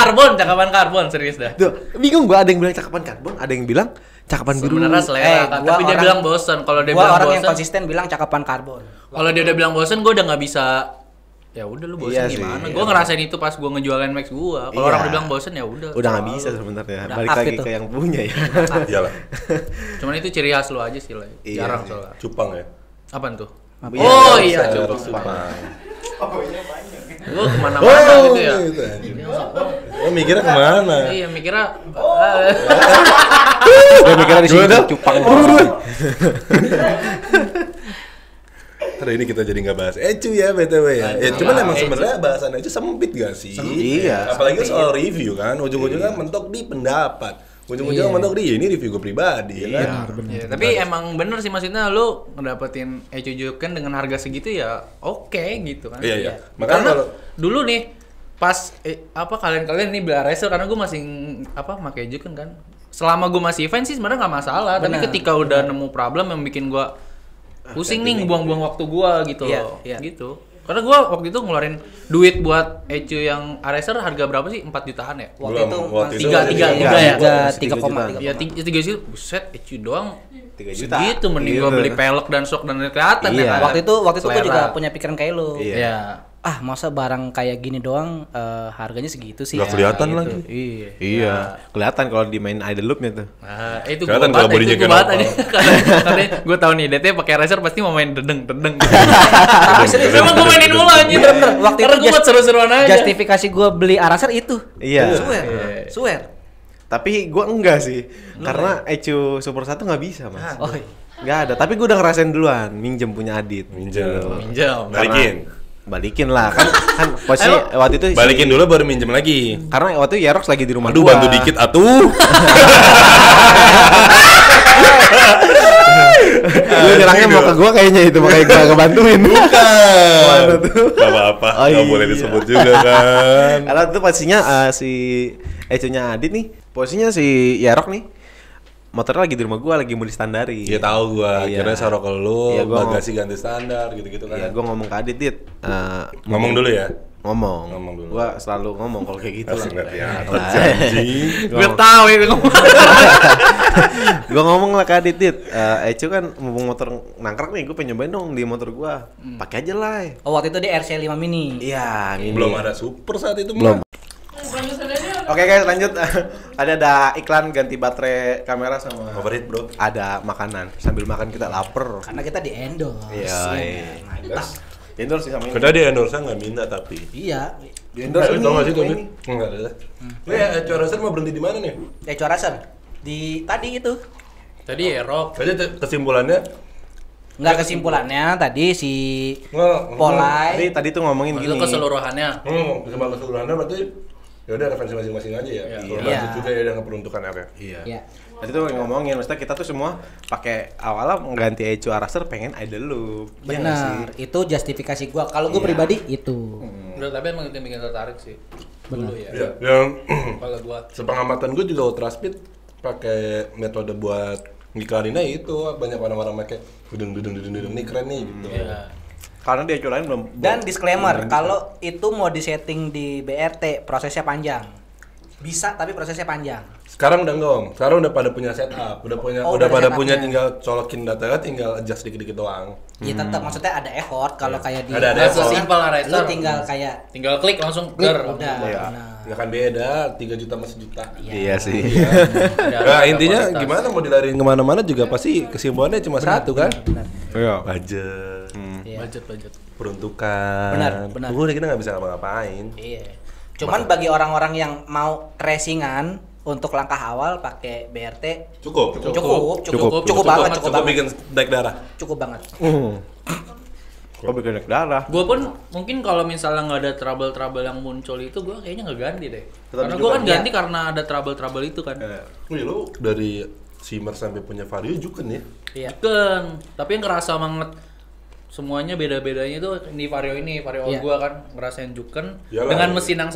laku. cakapan karbon serius dah. Tuh, bingung gua, ada yang bilang cakapan karbon, ada yang bilang cakapan biru. Sebenarnya selera, kan. gua Tapi dia orang- bilang bosen. Kalau dia Gua bilang orang yang bosen, konsisten bilang cakapan karbon. kalau dia udah bilang bosen, gue udah nggak bisa ya udah lu bosen Iya sih, gimana? iya. Gue ngerasain itu pas gue ngejualin Max gue. Kalau Iya. orang udah bilang bosen ya udah. Udah nggak bisa sebenarnya. Udah Balik up lagi itu. ke yang punya ya. Iyalah. Cuman itu ciri khas lu aja sih lah. Iya Jarang sih. soalnya. Cupang ya. Apaan tuh? Iya, Oh iya, Cupang. coba. Cupang. Gue kemana-mana gitu ya. Gitu anjing. Lo mikirnya kemana? Iya mikirnya. Gue mikirnya di sini cupang. Hari ini kita jadi nggak bahas Ecu ya BTW ya. Ya cuman emang Ecu. sebenarnya bahasan Ecu sempit gak sih? Iya, Apalagi soal review kan, ujung-ujungnya mentok di pendapat. Ujung-ujungnya mentok di ini review gue pribadi ya kan. Iya, tapi emang bener sih maksudnya lu ngedapetin Ecujuken dengan harga segitu ya oke gitu kan. Iya, iya. Makanya Karena kalau- dulu nih pas kalian nih beli Racer karena gue masih pakai Ecujuken kan. Selama gue masih event sih sebenarnya nggak masalah, tapi Benar, ketika udah nemu problem yang bikin gue pusing nih ngebuang-buang waktu gue gitu Iya, loh. iya. Gitu. Karena gue waktu itu ngeluarin duit buat Ecu yang Racer harga berapa sih? 4 jutaan ya? Waktu Belum, itu waktu itu tiga ya? 3,3. Ya 3 juta, buset, Ecu doang 3 juta. segitu mending gua Gitu. beli pelek dan shock dan kelihatan Iya. ya kan. Waktu itu gue Selera. juga punya pikiran kayak lu. Iya. Iya. Ah, masa barang kayak gini doang harganya segitu sih. Nggak kelihatan gitu. lagi. Iya. Iya, kelihatan kalau di main idle loopnya tuh. Nah, itu Kelihatan gua kalau banget, bodinya itu gua kayak banget nopal. aja. Karena gua tahu nih, DT pakai Racer pasti mau main dedeng. Tapi serius, Memang gua mainin mulu anjir. Bener-bener, waktu Karena itu gua buat seru-seruan aja. justifikasi gue beli Araser itu. Iya. Swear. Tapi gua enggak sih, karena Ecu Super 1 nggak bisa mas. Oh, iya. Nggak ada. Tapi gua udah ngerasain duluan, minjem punya Adit. Minjem. Gitu. Minjam. Balikin. Balikin lah kan posisi waktu itu Balikin dulu baru minjem lagi. karena waktu itu Yerox lagi di rumah Aduh gua. bantu dikit atuh. Lu nyerangnya mau ke gua kayaknya itu makanya gua ngebantuin. Bukan. Gak apa-apa, Oh, gak boleh iya. disebut juga kan. Karena itu posisinya si Ecunya Adit nih, posisinya si Yerox nih. Motornya lagi di rumah gua lagi mau distandari. Iya tahu gua, Iya. kira sorok ke lu, Iya, gua bagasi ganti standar gitu-gitu kan. Iya, gua ngomong ke Adit, Dit. Ngomong dulu ya. Ngomong dulu. Gua selalu ngomong kalau kayak gitu lah. Asik banget ya. Nah, Anjing. Gua tahu itu ngomong. Gua ngomong lah ke Adit, Dit. Ecu kan mumpung motor nangkrak nih, gua pengen nyobain dong di motor gua. Pakai aja lah. Oh, waktu itu di RC5 Mini. Iya, ini. Belum ada super saat itu Belum. mah. Oke guys, lanjut. Ada iklan ganti baterai kamera sama Favorit bro. ada makanan. Sambil makan kita lapar. Karena kita di endorse. Iya. Mantap. Endorse sih sama ini. Kita di endorse nggak minta tapi. Iya. Di endorse Tau nggak sih tuh? ini. Enggak ada. Lu ya Corasan mau berhenti di mana nih? Araser. Di tadi itu. Tadi Erok. Kayaknya kesimpulannya Enggak kesimpulannya tadi si nggak. Polai. Tadi tuh ngomongin Itu gini. keseluruhannya. Kesimpulan keseluruhannya berarti ya udah referensi masing-masing aja ya. Iya. Lanjut juga ya dengan peruntukan area. Iya. Iya. Tadi tuh ngomongin, maksudnya kita tuh semua pakai awalnya mengganti Ecu Araser pengen idle loop. Iya nggak sih? Benar. Itu justifikasi gua. Kalau gua pribadi itu. Udah tapi emang itu yang bikin tertarik sih. Dulu ya. Iya. Yang Kalau gua sepengamatan gue juga Ultra Speed pakai metode buat ngiklaninnya itu banyak orang-orang pakai dudung nih keren nih gitu. ya. Karena di Ecu lain belum. Dan disclaimer, kalau itu mau disetting di BRT, prosesnya panjang. Bisa, tapi prosesnya panjang. Sekarang udah enggak om, sekarang udah pada punya setup, udah punya Oh, udah udah pada setupnya. punya tinggal colokin datanya, tinggal adjust dikit-dikit doang. Ya tetap, maksudnya ada effort. Kalau kayak di Ada Nggak effort. sesimpel Racer. lu tinggal kayak Tinggal klik langsung klik, ger. udah. Iya. Nah. Nggak kan beda, 3 juta sama 1 juta. Iya sih. Ada Nah intinya kualitas. gimana mau dilariin kemana-mana juga pasti kesimpulannya cuma satu kan? Benar. Iya. Budget, Iya. Budget. peruntukan. Benar. Udah kita nggak bisa ngapa-ngapain. Iya. Cuman bagi orang-orang yang mau racingan untuk langkah awal pakai BRT Cukup. cukup banget, Cukup bikin naik darah. cukup banget. Kok bikin naik darah? Gue pun mungkin kalau misalnya nggak ada trouble-trouble yang muncul itu gue kayaknya nggak ganti deh. Tetap Karena juga gue kan iya. ganti karena ada trouble-trouble itu kan. Wih lu dari Simmer sampai punya Vario juga nih. Iya. Kan, tapi yang ngerasa banget semuanya beda-bedanya itu di Vario ini, Vario Iya. gua kan ngerasain Juken Iyalah. dengan mesin yang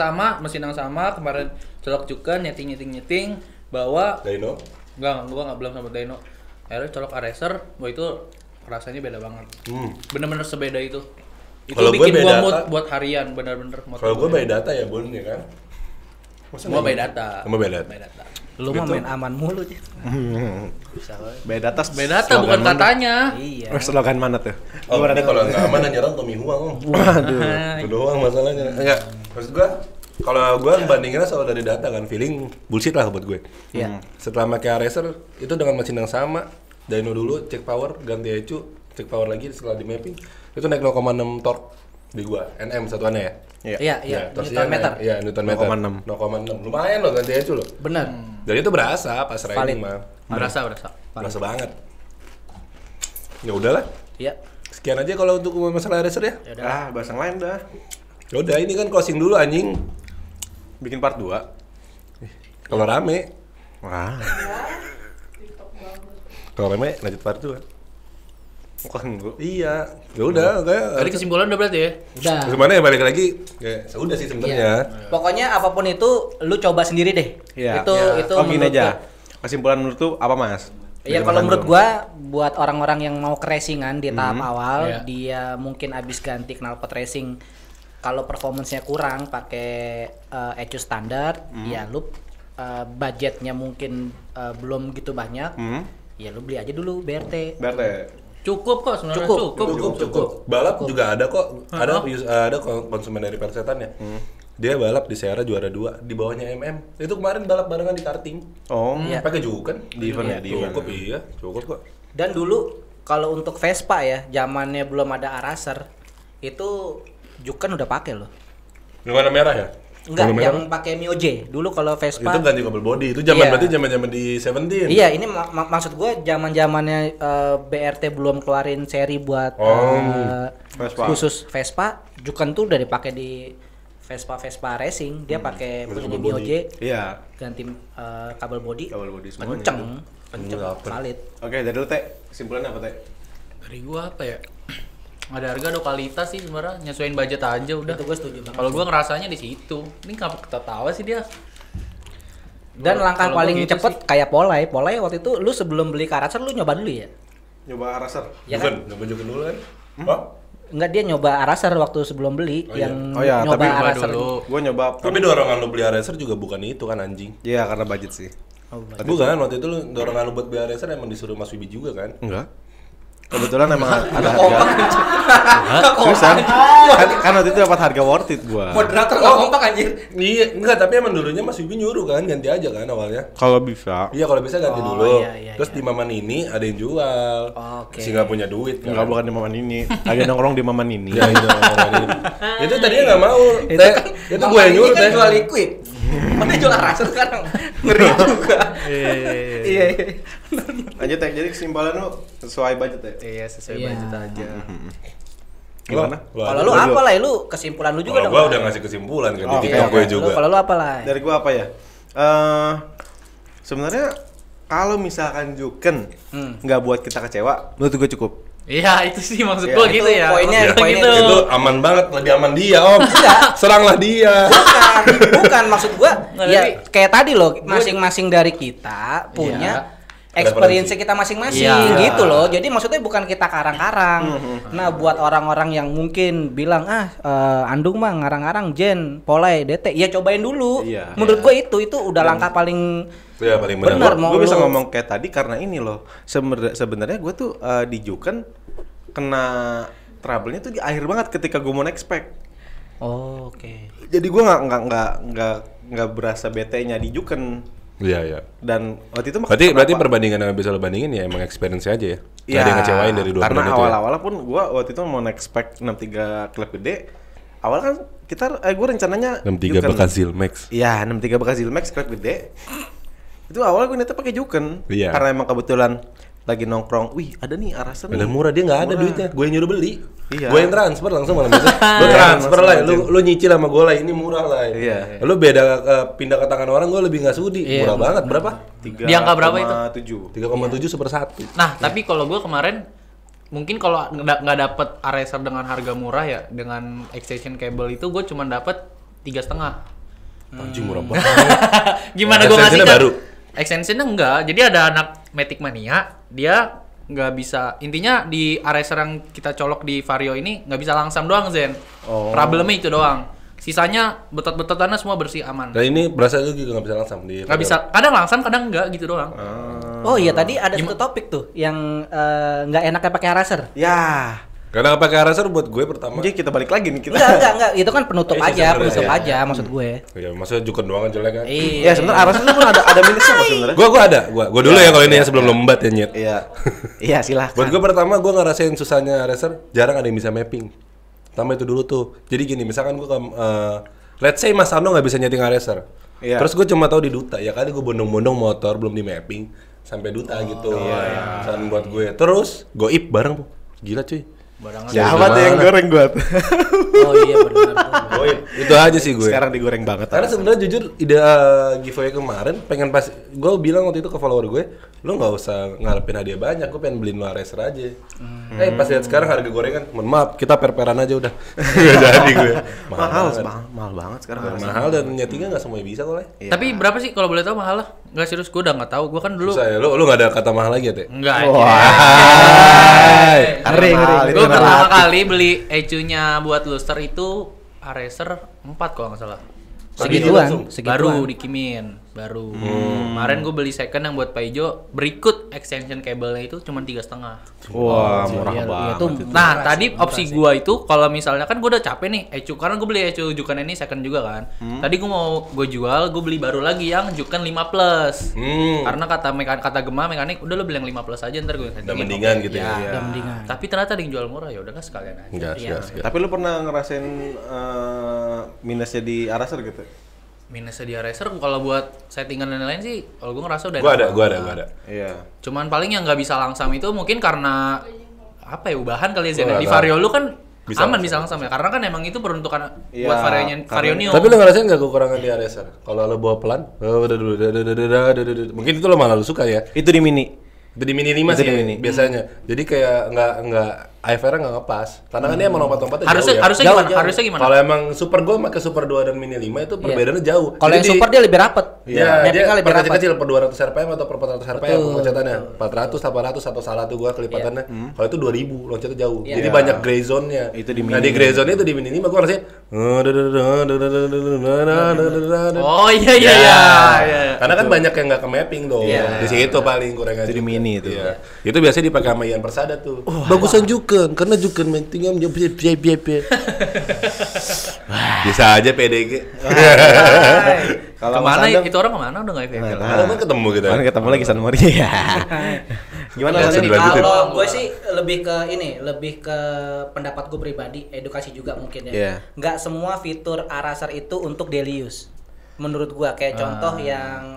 sama kemarin colok Juken nyeting bawa Dino. gua nggak belum sama Dino. Akhirnya colok Aracer, gua itu rasanya beda banget. Bener-bener sebeda itu. Itu Kalau gue bikin by gua data- mood buat harian bener-bener mood Kalau gue gua. by data ya Bun ya kan. Semua by data. Semua by data. By data. Lu mah Gitu. main aman mulu aja. Bisa we. Beda tas. Beda tuh bukan katanya. Iya. Slogan mana tuh? Oh, ini kalau nggak aman yang nyerang Tommy Huang. Waduh. Itu doang masalahnya. Enggak, maksud gua kalau gua bandinginnya soal dari data kan, feeling bullshit lah buat gue. Iya. Setelah pakai Racer itu dengan mesin yang sama, dyno dulu, cek power, ganti ECU, cek power lagi setelah di mapping, itu naik 0,6 torque di gua, NM satuannya ya. Iya, torsinya Newton meter. naik- Iya, Newton meter. 0,6. 0,6. Lumayan loh ganti ECU loh. Bener. Jadi itu berasa pas Valid. riding mah. Berasa. Berasa banget. Ya udahlah. Iya. Sekian aja kalau untuk masalah Racer ya. Ya udah. Ah, bahas yang lain dah. Ya udah, ini kan closing dulu anjing. Bikin part 2. Kalau rame, Wah. kalau rame lanjut part 2. Bukan gua. Iya, ya udah kayak Tadi kesimpulan udah berarti ya? Udah. gimana ya balik lagi? Ya udah sih sebenarnya. Iya. Pokoknya apapun itu lu coba sendiri deh. Iya. Itu Oh, gini menurut aja. gua. Kesimpulan menurut tuh apa, Mas? Iya, Dari kalau Mas menurut Andro. gua buat orang-orang yang mau ke racingan di tahap awal, Iya. dia mungkin abis ganti knalpot racing. Kalau performance-nya kurang pakai ECU standar, ya lu budgetnya mungkin belum gitu banyak. Ya lu beli aja dulu BRT. BRT. Cukup kok sebenarnya Cukup. Cukup. Balap juga ada kok. Ada konsumen dari Persetan ya. Dia balap di Sierra juara 2 di bawahnya MM. Itu kemarin balap barengan di karting. Oh, Iya. Pakai juga kan? di event ya, di event. Cukup iya, cukup kok. Dan dulu kalau untuk Vespa ya, zamannya belum ada Araser, itu Juken udah pakai loh. Yang warna merah ya? Enggak, Warna merah? yang pakai Mio J. Dulu kalau Vespa Itu ganti kabel body. Itu zaman Iya. berarti zaman-zaman di 17. Iya, ini maksud gue zaman-zamannya BRT belum keluarin seri buat Vespa. khusus Vespa. Juken tuh udah dipakai di Vespa racing. Dia pakai punya kabel Mio body. J, Iya. ganti kabel body. Kabel body semuanya. Kenceng, Nggak apa. valid. Oke, dari lu Teh. Kesimpulannya apa, Teh? Dari gua apa ya? Ada harga ada kualitas sih sebenarnya, nyesuaiin budget aja udah. Itu gue setuju banget. Kalau gua ngerasanya di situ. Ini kenapa ketawa sih dia? Dan langkah Kalau paling gua gitu cepet kayak Polai waktu itu lu sebelum beli Araser lu nyoba dulu ya? Nyoba Araser. Ya Juken, kan? Juken dulu kan? Oh? Enggak, dia nyoba Araser waktu sebelum beli Oh, iya. yang Oh, iya, nyoba tapi Gua Araser. dulu. Gua nyoba. Tapi dorongan lu beli Racer juga bukan itu kan anjing. Iya, karena budget sih. Oh, Bukan, waktu itu lu dorongan lu buat beli Racer emang disuruh Mas Wibi juga kan? Enggak. Kebetulan emang ada harga. Seriusan? Kan waktu itu dapat harga worth it gua. Moderator nggak kompak anjir. Iya, enggak, tapi emang dulunya Mas Wibi nyuruh kan, ganti aja kan awalnya. Kalau bisa. Iya, kalau bisa ganti Oh, dulu. iya, Terus di Maman ini ada yang jual. Oke. Si nggak punya duit kan. Enggak, bukan di Maman ini. Lagi nongkrong di Maman ini. Ya, itu Maman ini. Itu tadinya nggak mau. Itu Teh, kan itu gue yang nyuruh kan teh. jual liquid. Mana jual Araser sekarang? Ngeri juga. Iya. Lanjut Teh. Jadi kesimpulan lu sesuai budget ya. Iya, sesuai Iya. budget aja. Gimana? Kalau lu apa lah, lu kesimpulan lu juga Kalau dong. gua udah ngasih kesimpulan kan di Oke, TikTok oke. gue juga. Kalau lu apa lah? Dari gua apa ya? Sebenarnya kalau misalkan Juken nggak buat kita kecewa, menurut gua cukup. Iya, itu sih maksud Iya, gua itu gitu ya. poinnya- Maksud gua poinnya gitu. Itu aman banget, lebih aman dia om. Seranglah dia. Bukan maksud gua. Nggak, Ya tapi- kayak tadi loh, masing-masing dari kita punya experience kita masing-masing Iya. gitu loh. Jadi maksudnya bukan kita karang-karang. Nah, buat orang-orang yang mungkin bilang Andung mah ngarang-ngarang Jen, Polai, DT, ya cobain dulu. Iya. Menurut gua itu udah langkah paling Iya paling Benar, benar. mau Gue bisa lu- ngomong kayak tadi karena ini loh. Sebenarnya gue tuh di Juken kena trouble-nya tuh di akhir banget ketika gue mau next spec. Oh, oke. Jadi gue nggak berasa bete-nya di Juken. Iya iya. Dan waktu itu Berarti perbandingan yang bisa lo bandingin ya emang experience aja ya. Nggak ada yang ngecewain dari dua karena brand itu ya. awal-awal pun gue waktu itu mau next spec 63 klub gede. Awal kan gue rencananya 63 Juken. bekas Zilmax. Iya, 63 bekas Zilmax klub gede. Itu awalnya gue niatnya pakai Juken. Iya. Karena emang kebetulan lagi nongkrong, wih ada nih Araser nih. Udah murah, dia nggak ada Murah. duitnya. Gue yang nyuruh beli. Iya. Gue yang transfer langsung malam itu. Lu transfer lah, lu nyicil sama gue lah. Ini murah lah. Iya. Lu beda pindah ke tangan orang, gue lebih nggak sudi. Iya. Murah banget. Berapa? Di angka berapa itu? 3,7 super 1. Nah, tapi kalau gua kemarin mungkin kalau nggak dapet Araser dengan harga murah ya, dengan extension cable itu gue cuma dapet 3,5. Anjing murah banget. Gimana gue ngasih Extensionnya kan? baru? Extensionnya enggak. Jadi ada anak Matic Mania, dia nggak bisa. Intinya di Araser yang kita colok di Vario ini nggak bisa langsam doang Zen. Oh. Problemnya itu doang. Sisanya betot-betotannya semua bersih aman. Dan ini berasa lu juga nggak bisa langsam di. Nggak bisa, kadang langsam, kadang enggak gitu doang. Oh iya tadi ada satu topik tuh yang nggak enaknya pakai eraser. Ya. Karena pakai eraser buat gue pertama. Jadi kita balik lagi nih kita. Enggak, itu kan penutup aja maksud gue. Ya maksudnya Juken doang kan jelek kan. Ya sebenarnya arasan itu pun ada minusnya kok sebenarnya. Gua dulu ya kalau ini ya sebelum lombat ya nyet. Iya. Iya silahkan. Buat gue pertama gue ngerasain susahnya eraser, jarang ada yang bisa mapping. Pertama itu dulu tuh. Jadi gini, misalkan gue let's say Mas Arno nggak bisa nyeting eraser. Iya. Terus gue cuma tahu di Duta, ya kali gue bondong-bondong motor belum di mapping sampai Duta gitu. Iya. Misalkan buat gue. Terus goib bareng, gila cuy. Siapa tuh yang goreng gua? Oh iya benar. Oh iya, itu aja sih gue. Sekarang digoreng banget. Karena sebenarnya jujur ide giveaway kemarin pengen pas gue bilang waktu itu ke follower gue, lo nggak usah ngarepin hadiah banyak, gue pengen beliin lo eraser aja. Pas lihat sekarang harga gorengan, mohon maaf kita per-peran aja udah. Gak jadi gue. Mahal banget sekarang. Mahal dan nyetingnya nggak semuanya bisa kok. Iya. Tapi berapa sih kalau boleh tahu mahal lah? Nggak serius, gue udah nggak tahu. Gue kan dulu. Susah ya, lo nggak ada kata mahal lagi ya teh? Enggak. Ngeri. Gue pertama kali beli ecunya buat luster itu eraser 4 kalau nggak salah. Segituan. Baru dikimin, baru. Kemarin gue beli second yang buat Paijo, berikut extension cable-nya itu cuma 3,5. Wah, murah Iya, banget. itu Nah, tadi opsi gua itu kalau misalnya kan gua udah capek nih ecu, karena gua beli ecu Juken ini second juga kan. Tadi gua mau gua jual, gua beli baru lagi yang Juken 5 Plus. Karena kata Gema mekanik, udah lo beli yang 5 Plus aja ntar gue Udah mendingan gitu ya. udah mendingan. Tapi ternyata ada yang jual murah, ya udahlah sekalian aja. Enggak. Tapi lu pernah ngerasain minusnya di eraser gitu? Minusnya di eraser kalau buat settingan dan lain-lain sih, kalau gua ngerasa udah. Gua ada. Iya. Cuman paling yang nggak bisa langsam itu mungkin karena apa ya, ubahan kali ya Zen. Di Ubahan. Vario lu kan Bisa aman langsam. bisa langsam ya, karena kan emang itu peruntukan Iya, buat Vario Neo. Tapi lo ngerasain nggak kekurangan di eraser? Kalau lo bawa pelan, mungkin itu lo malah lo suka ya. Itu di mini. Itu di Mini 5 Itu sih di Mini. biasanya. Jadi kayak nggak IFR nggak ngepas. Karena kan dia emang lompat-lompatnya jauh ya. Harusnya gimana? Kalau emang Super gue pakai Super 2 dan Mini 5 itu perbedaannya jauh. Kalau yang super dia lebih rapet. Iya, dia Mappingnya lebih per rapet. kecil per 200 RPM atau per 400 RPM pencetannya. 400, 800 atau salah tuh gua kelipatannya. Kalau itu 2000 loncatnya jauh. Iya. Jadi banyak gray zone-nya. Itu di Nah, Mini. di gray zone itu di Mini 5 gua rasanya Oh iya. Karena kan banyak yang nggak ke mapping tuh. Di situ paling kurang aja. Itu di Mini itu. Iya. Itu biasanya dipakai sama Ian Persada tuh. Bagusan Juken karena Juken mappingnya bisa aja PDG. Kalau Kemana Mas Adam- itu orang kemana udah nggak FPL? Kalau kan ketemu kita. Kemarin ketemu lagi San Maria. Gimana Kalau Mas Lanjut, Adam? lanjutin. gue sih lebih ke pendapat gue pribadi, edukasi juga mungkin ya. Iya. Nggak semua fitur eraser itu untuk daily use. Menurut gua kayak contoh yang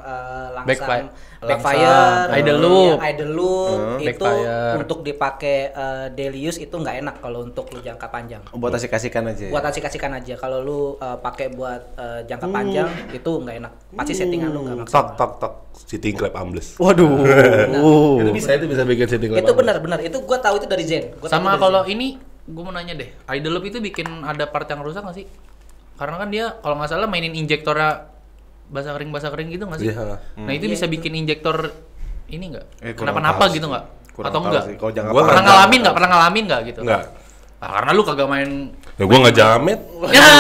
langsam backfire, idle loop. idle loop itu Backfire. untuk dipakai daily use itu nggak enak kalau untuk lu jangka panjang. Buat asik-asikan aja. Buat asik-asikan aja. Kalau lu pakai buat jangka panjang itu nggak enak. Pasti settingan lu nggak maksimal. Tok sitting clap ambles. Waduh. Itu bisa bikin sitting clap. Itu benar-benar itu gua tahu itu dari Zen. Gua tahu Sama itu dari kalau Zen. ini gue mau nanya deh, idle loop itu bikin ada part yang rusak nggak sih? Karena kan dia kalau nggak salah mainin injektornya basah kering gitu nggak sih? Iya. Nah itu bisa bikin injektor ini nggak? Kurang Kenapa-napa tahu gitu sih. nggak? Kurang Atau tahu enggak? sih. Kalau jangka Gua Pernah panjang. ngalamin nggak gitu? Enggak. Karena lu kagak main. Ya gua nggak jamet.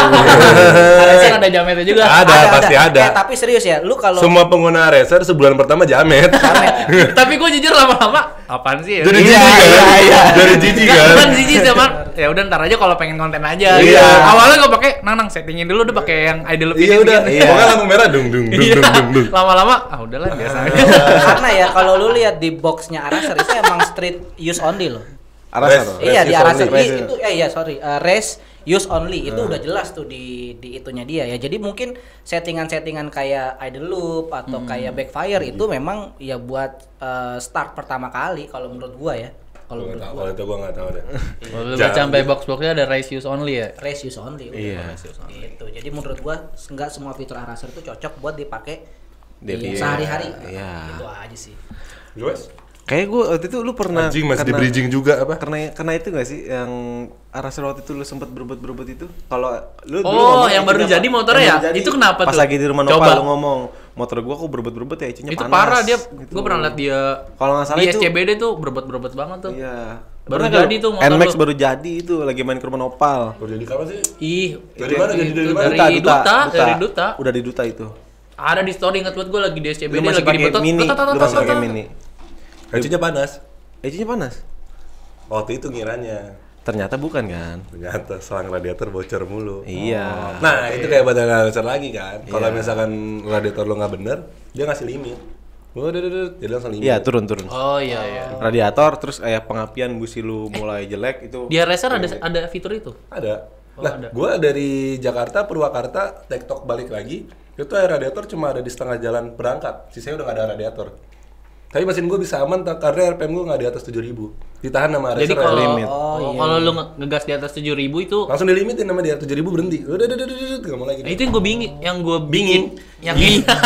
Harusnya ada jametnya juga. Ada, pasti ada. Tapi serius ya, lu kalau Semua pengguna Razer sebulan pertama jamet. Tapi gue jujur lama-lama apaan sih ya? Jadi jijik kan? Jadi jijik Nggak, kan? kan jijik sama ya udah ntar aja kalau pengen konten aja. Iya. Gitu. Awalnya gue pakai nang settingin dulu udah pakai yang idle loop Iya ini udah. gitu. Pokoknya lampu merah dung. Lama-lama udahlah biasa aja. karena ya kalau lu lihat di boxnya Araser itu emang street use only loh. Araser. Race Iya di use Araser only. itu sorry race use only itu udah jelas tuh di itunya dia ya. Jadi mungkin settingan-settingan kayak idle loop atau kayak backfire itu memang ya buat start pertama kali kalau menurut gua ya. Kalau menurut gua Kalau itu gua nggak tahu deh. Kalau lu baca sampai box-boxnya ada race use only ya. race use only. Iya. Gitu. Jadi menurut gua nggak semua fitur Araser itu cocok buat dipakai Daily. sehari-hari. Iya. Itu aja sih. Guys, Kayak gue waktu itu lu pernah anjing masih di bridging juga apa? Karena itu gak sih yang Araser waktu itu lu sempat berebut itu? Kalau lu dulu Oh, ngomong yang baru ecunya jadi apa? motornya Yang ya? baru jadi. Itu kenapa Pas tuh? lagi di rumah Coba. Nopal lu ngomong motor gua kok berebut-berebut ya ecunya Itu panas. parah dia. gitu. Gue pernah liat dia Kalau nggak salah di itu- SCBD tuh berebut-berebut banget tuh. Iya. Baru Pernah jadi nggak? tuh motor NMAX lu. baru jadi itu lagi main ke rumah Nopal. Udah jadi kapan sih? Ih, Dari mana? Jadi dari itu mana? dari Duta. Udah di Duta itu. Ada di story ingat buat gue lagi di SCBD Lu masih lagi pakai dibetot. mini, lu masih pakai mini. Kacunya panas. Ecinya panas. Waktu itu ngiranya. Ternyata bukan kan? Ternyata selang radiator bocor mulu. Iya. Nah, itu kayak badan analyzer lagi kan. Kalau Iya. misalkan radiator lo nggak bener, dia ngasih limit. Jadi langsung limit. Iya, turun. Oh iya. Radiator terus kayak pengapian busi lu mulai jelek itu. Di Racer ada fitur itu. Ada. Oh, Nah, ada. gua dari Jakarta, Purwakarta, tektok balik lagi. Itu air radiator cuma ada di setengah jalan berangkat. Sisanya udah nggak ada radiator. Tapi mesin gue bisa aman karena RPM gue nggak di atas 7.000. Ditahan sama Jadi racer kalau limit. kalau lu ngegas di atas 7.000 itu langsung dilimitin sama di atas 7.000 berhenti. Udah nggak mau lagi. itu yang gue bingung, yang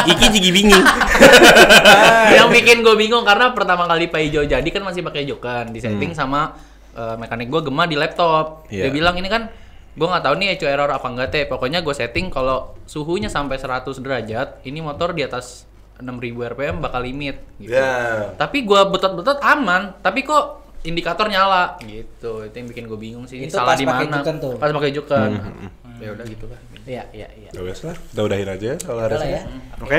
Iki jigi bingung. yang bikin gue bingung karena pertama kali Pak Ijo jadi kan masih pakai jokan di setting sama mekanik gue Gema di laptop. Dia Iya. bilang ini kan gue nggak tahu nih eco error apa enggak teh. Pokoknya gue setting kalau suhunya sampai 100 derajat, ini motor di atas 6.000 RPM bakal limit gitu. Ya. Tapi gue betot-betot aman, tapi kok indikator nyala gitu. Itu yang bikin gue bingung sih. Ini Itu salah pas di pakai mana? jukan tuh. Pas pakai jukan. Ya udah gitu lah. Iya. Ya wes lah, kita udahin aja soal Udah lah racer. ya. Oke.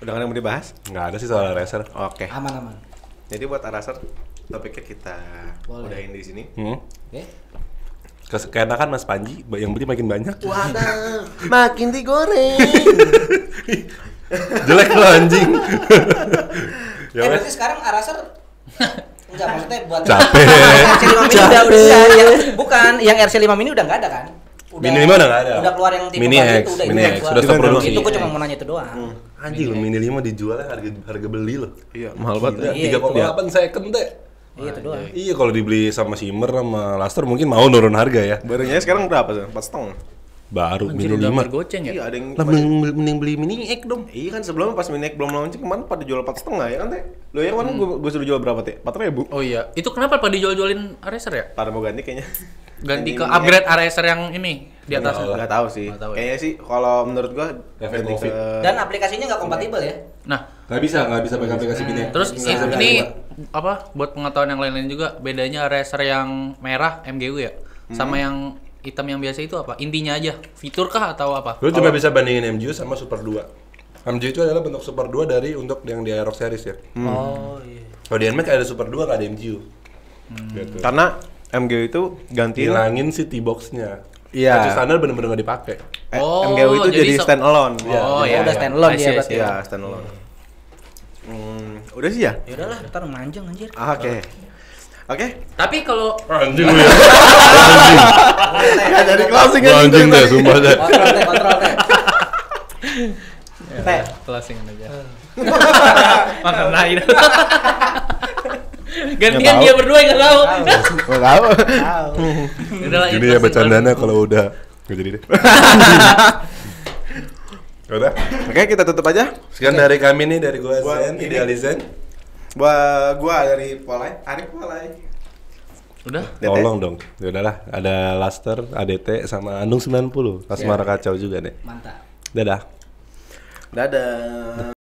Udah kan yang mau dibahas? Nggak ada sih soal racer. Oke. Aman. Jadi buat Araser topiknya kita Boleh. udahin di sini. Oke. Keenakan Mas Panji, yang beli makin banyak. Wadah, makin digoreng. Jelek lo anjing. Ya wes. Berarti sekarang Araser enggak maksudnya buat Capek. RC5 Mini udah yang bukan yang RC5 Mini udah enggak ada kan? Mini 5 udah nggak ada. Udah keluar yang tipe Mini baru X, itu udah Mini itu X, keluar. sudah stop produksi. Itu gua cuma mau nanya itu doang. Anjing lo Mini 5 dijualnya harga beli lo. Iya, mahal banget. Iya, 3,8 second deh. Iya itu doang. Iya kalau dibeli sama Shimmer sama Laster mungkin mau nurun harga ya. Barunya sekarang berapa tuh? 4,5. Baru Anjir Mini udah 5. bergoceng ya? Iya, ada yang Lah mending beli Mini X dong. Iya kan sebelumnya pas Mini X belum launching kemarin pada jual 4,5 ya kan teh? Lo yang mana gue suruh jual berapa teh? 4.000. Oh iya, itu kenapa pada dijual-jualin Racer ya? Pada mau ganti kayaknya. Ganti Ini ke Mini upgrade Racer yang ini di atas. Enggak. Nggak tahu sih. Nggak tahu ya. Kayaknya sih kalau menurut gua Efek ganti Covid. Dan aplikasinya nggak kompatibel ya? Nah, Nggak bisa pakai aplikasi Mini. terus Bisa pakai ini Mini. apa buat pengetahuan yang lain-lain juga bedanya Racer yang merah MGU ya sama yang hitam yang biasa itu apa? Intinya aja fitur kah atau apa? Lu cuma bisa bandingin MGU sama Super 2. MGU itu adalah bentuk Super 2 dari untuk yang di Aerox series ya. Oh iya. Kalau di NMAX ada Super 2 nggak ada MGU. Gitu. karena MGU itu gantiin Hilangin si T-box-nya. Iya. Kaca standar bener-bener nggak dipakai. Oh, MGU itu jadi jadi stand alone. Oh Udah iya. standalone I see, dia I berarti. see. Iya, stand alone. Udah sih ya? Ya udahlah, ntar manjang anjir. Oke. Oke. Tapi kalau Anjing lu ya. Nggak jadi closing Gua anjing deh, sumpah deh. Kontrol teh. Teh. closing aja. Makan lain. Gantian Nggak dia berdua yang nggak tahu. Nggak tahu. Udah lah, Gini ya bercandanya kalau udah nggak jadi deh. Udah. Oke, kita tutup aja. Sekian dari kami nih dari gua Gua Zen, ini. Idealizen. Gua dari Polai, Arif Polai. Udah. DT. Tolong dong. Ya udahlah, ada Laster, ADT sama Andung 90. Asmara kacau juga nih. Mantap. Dadah. Dadah.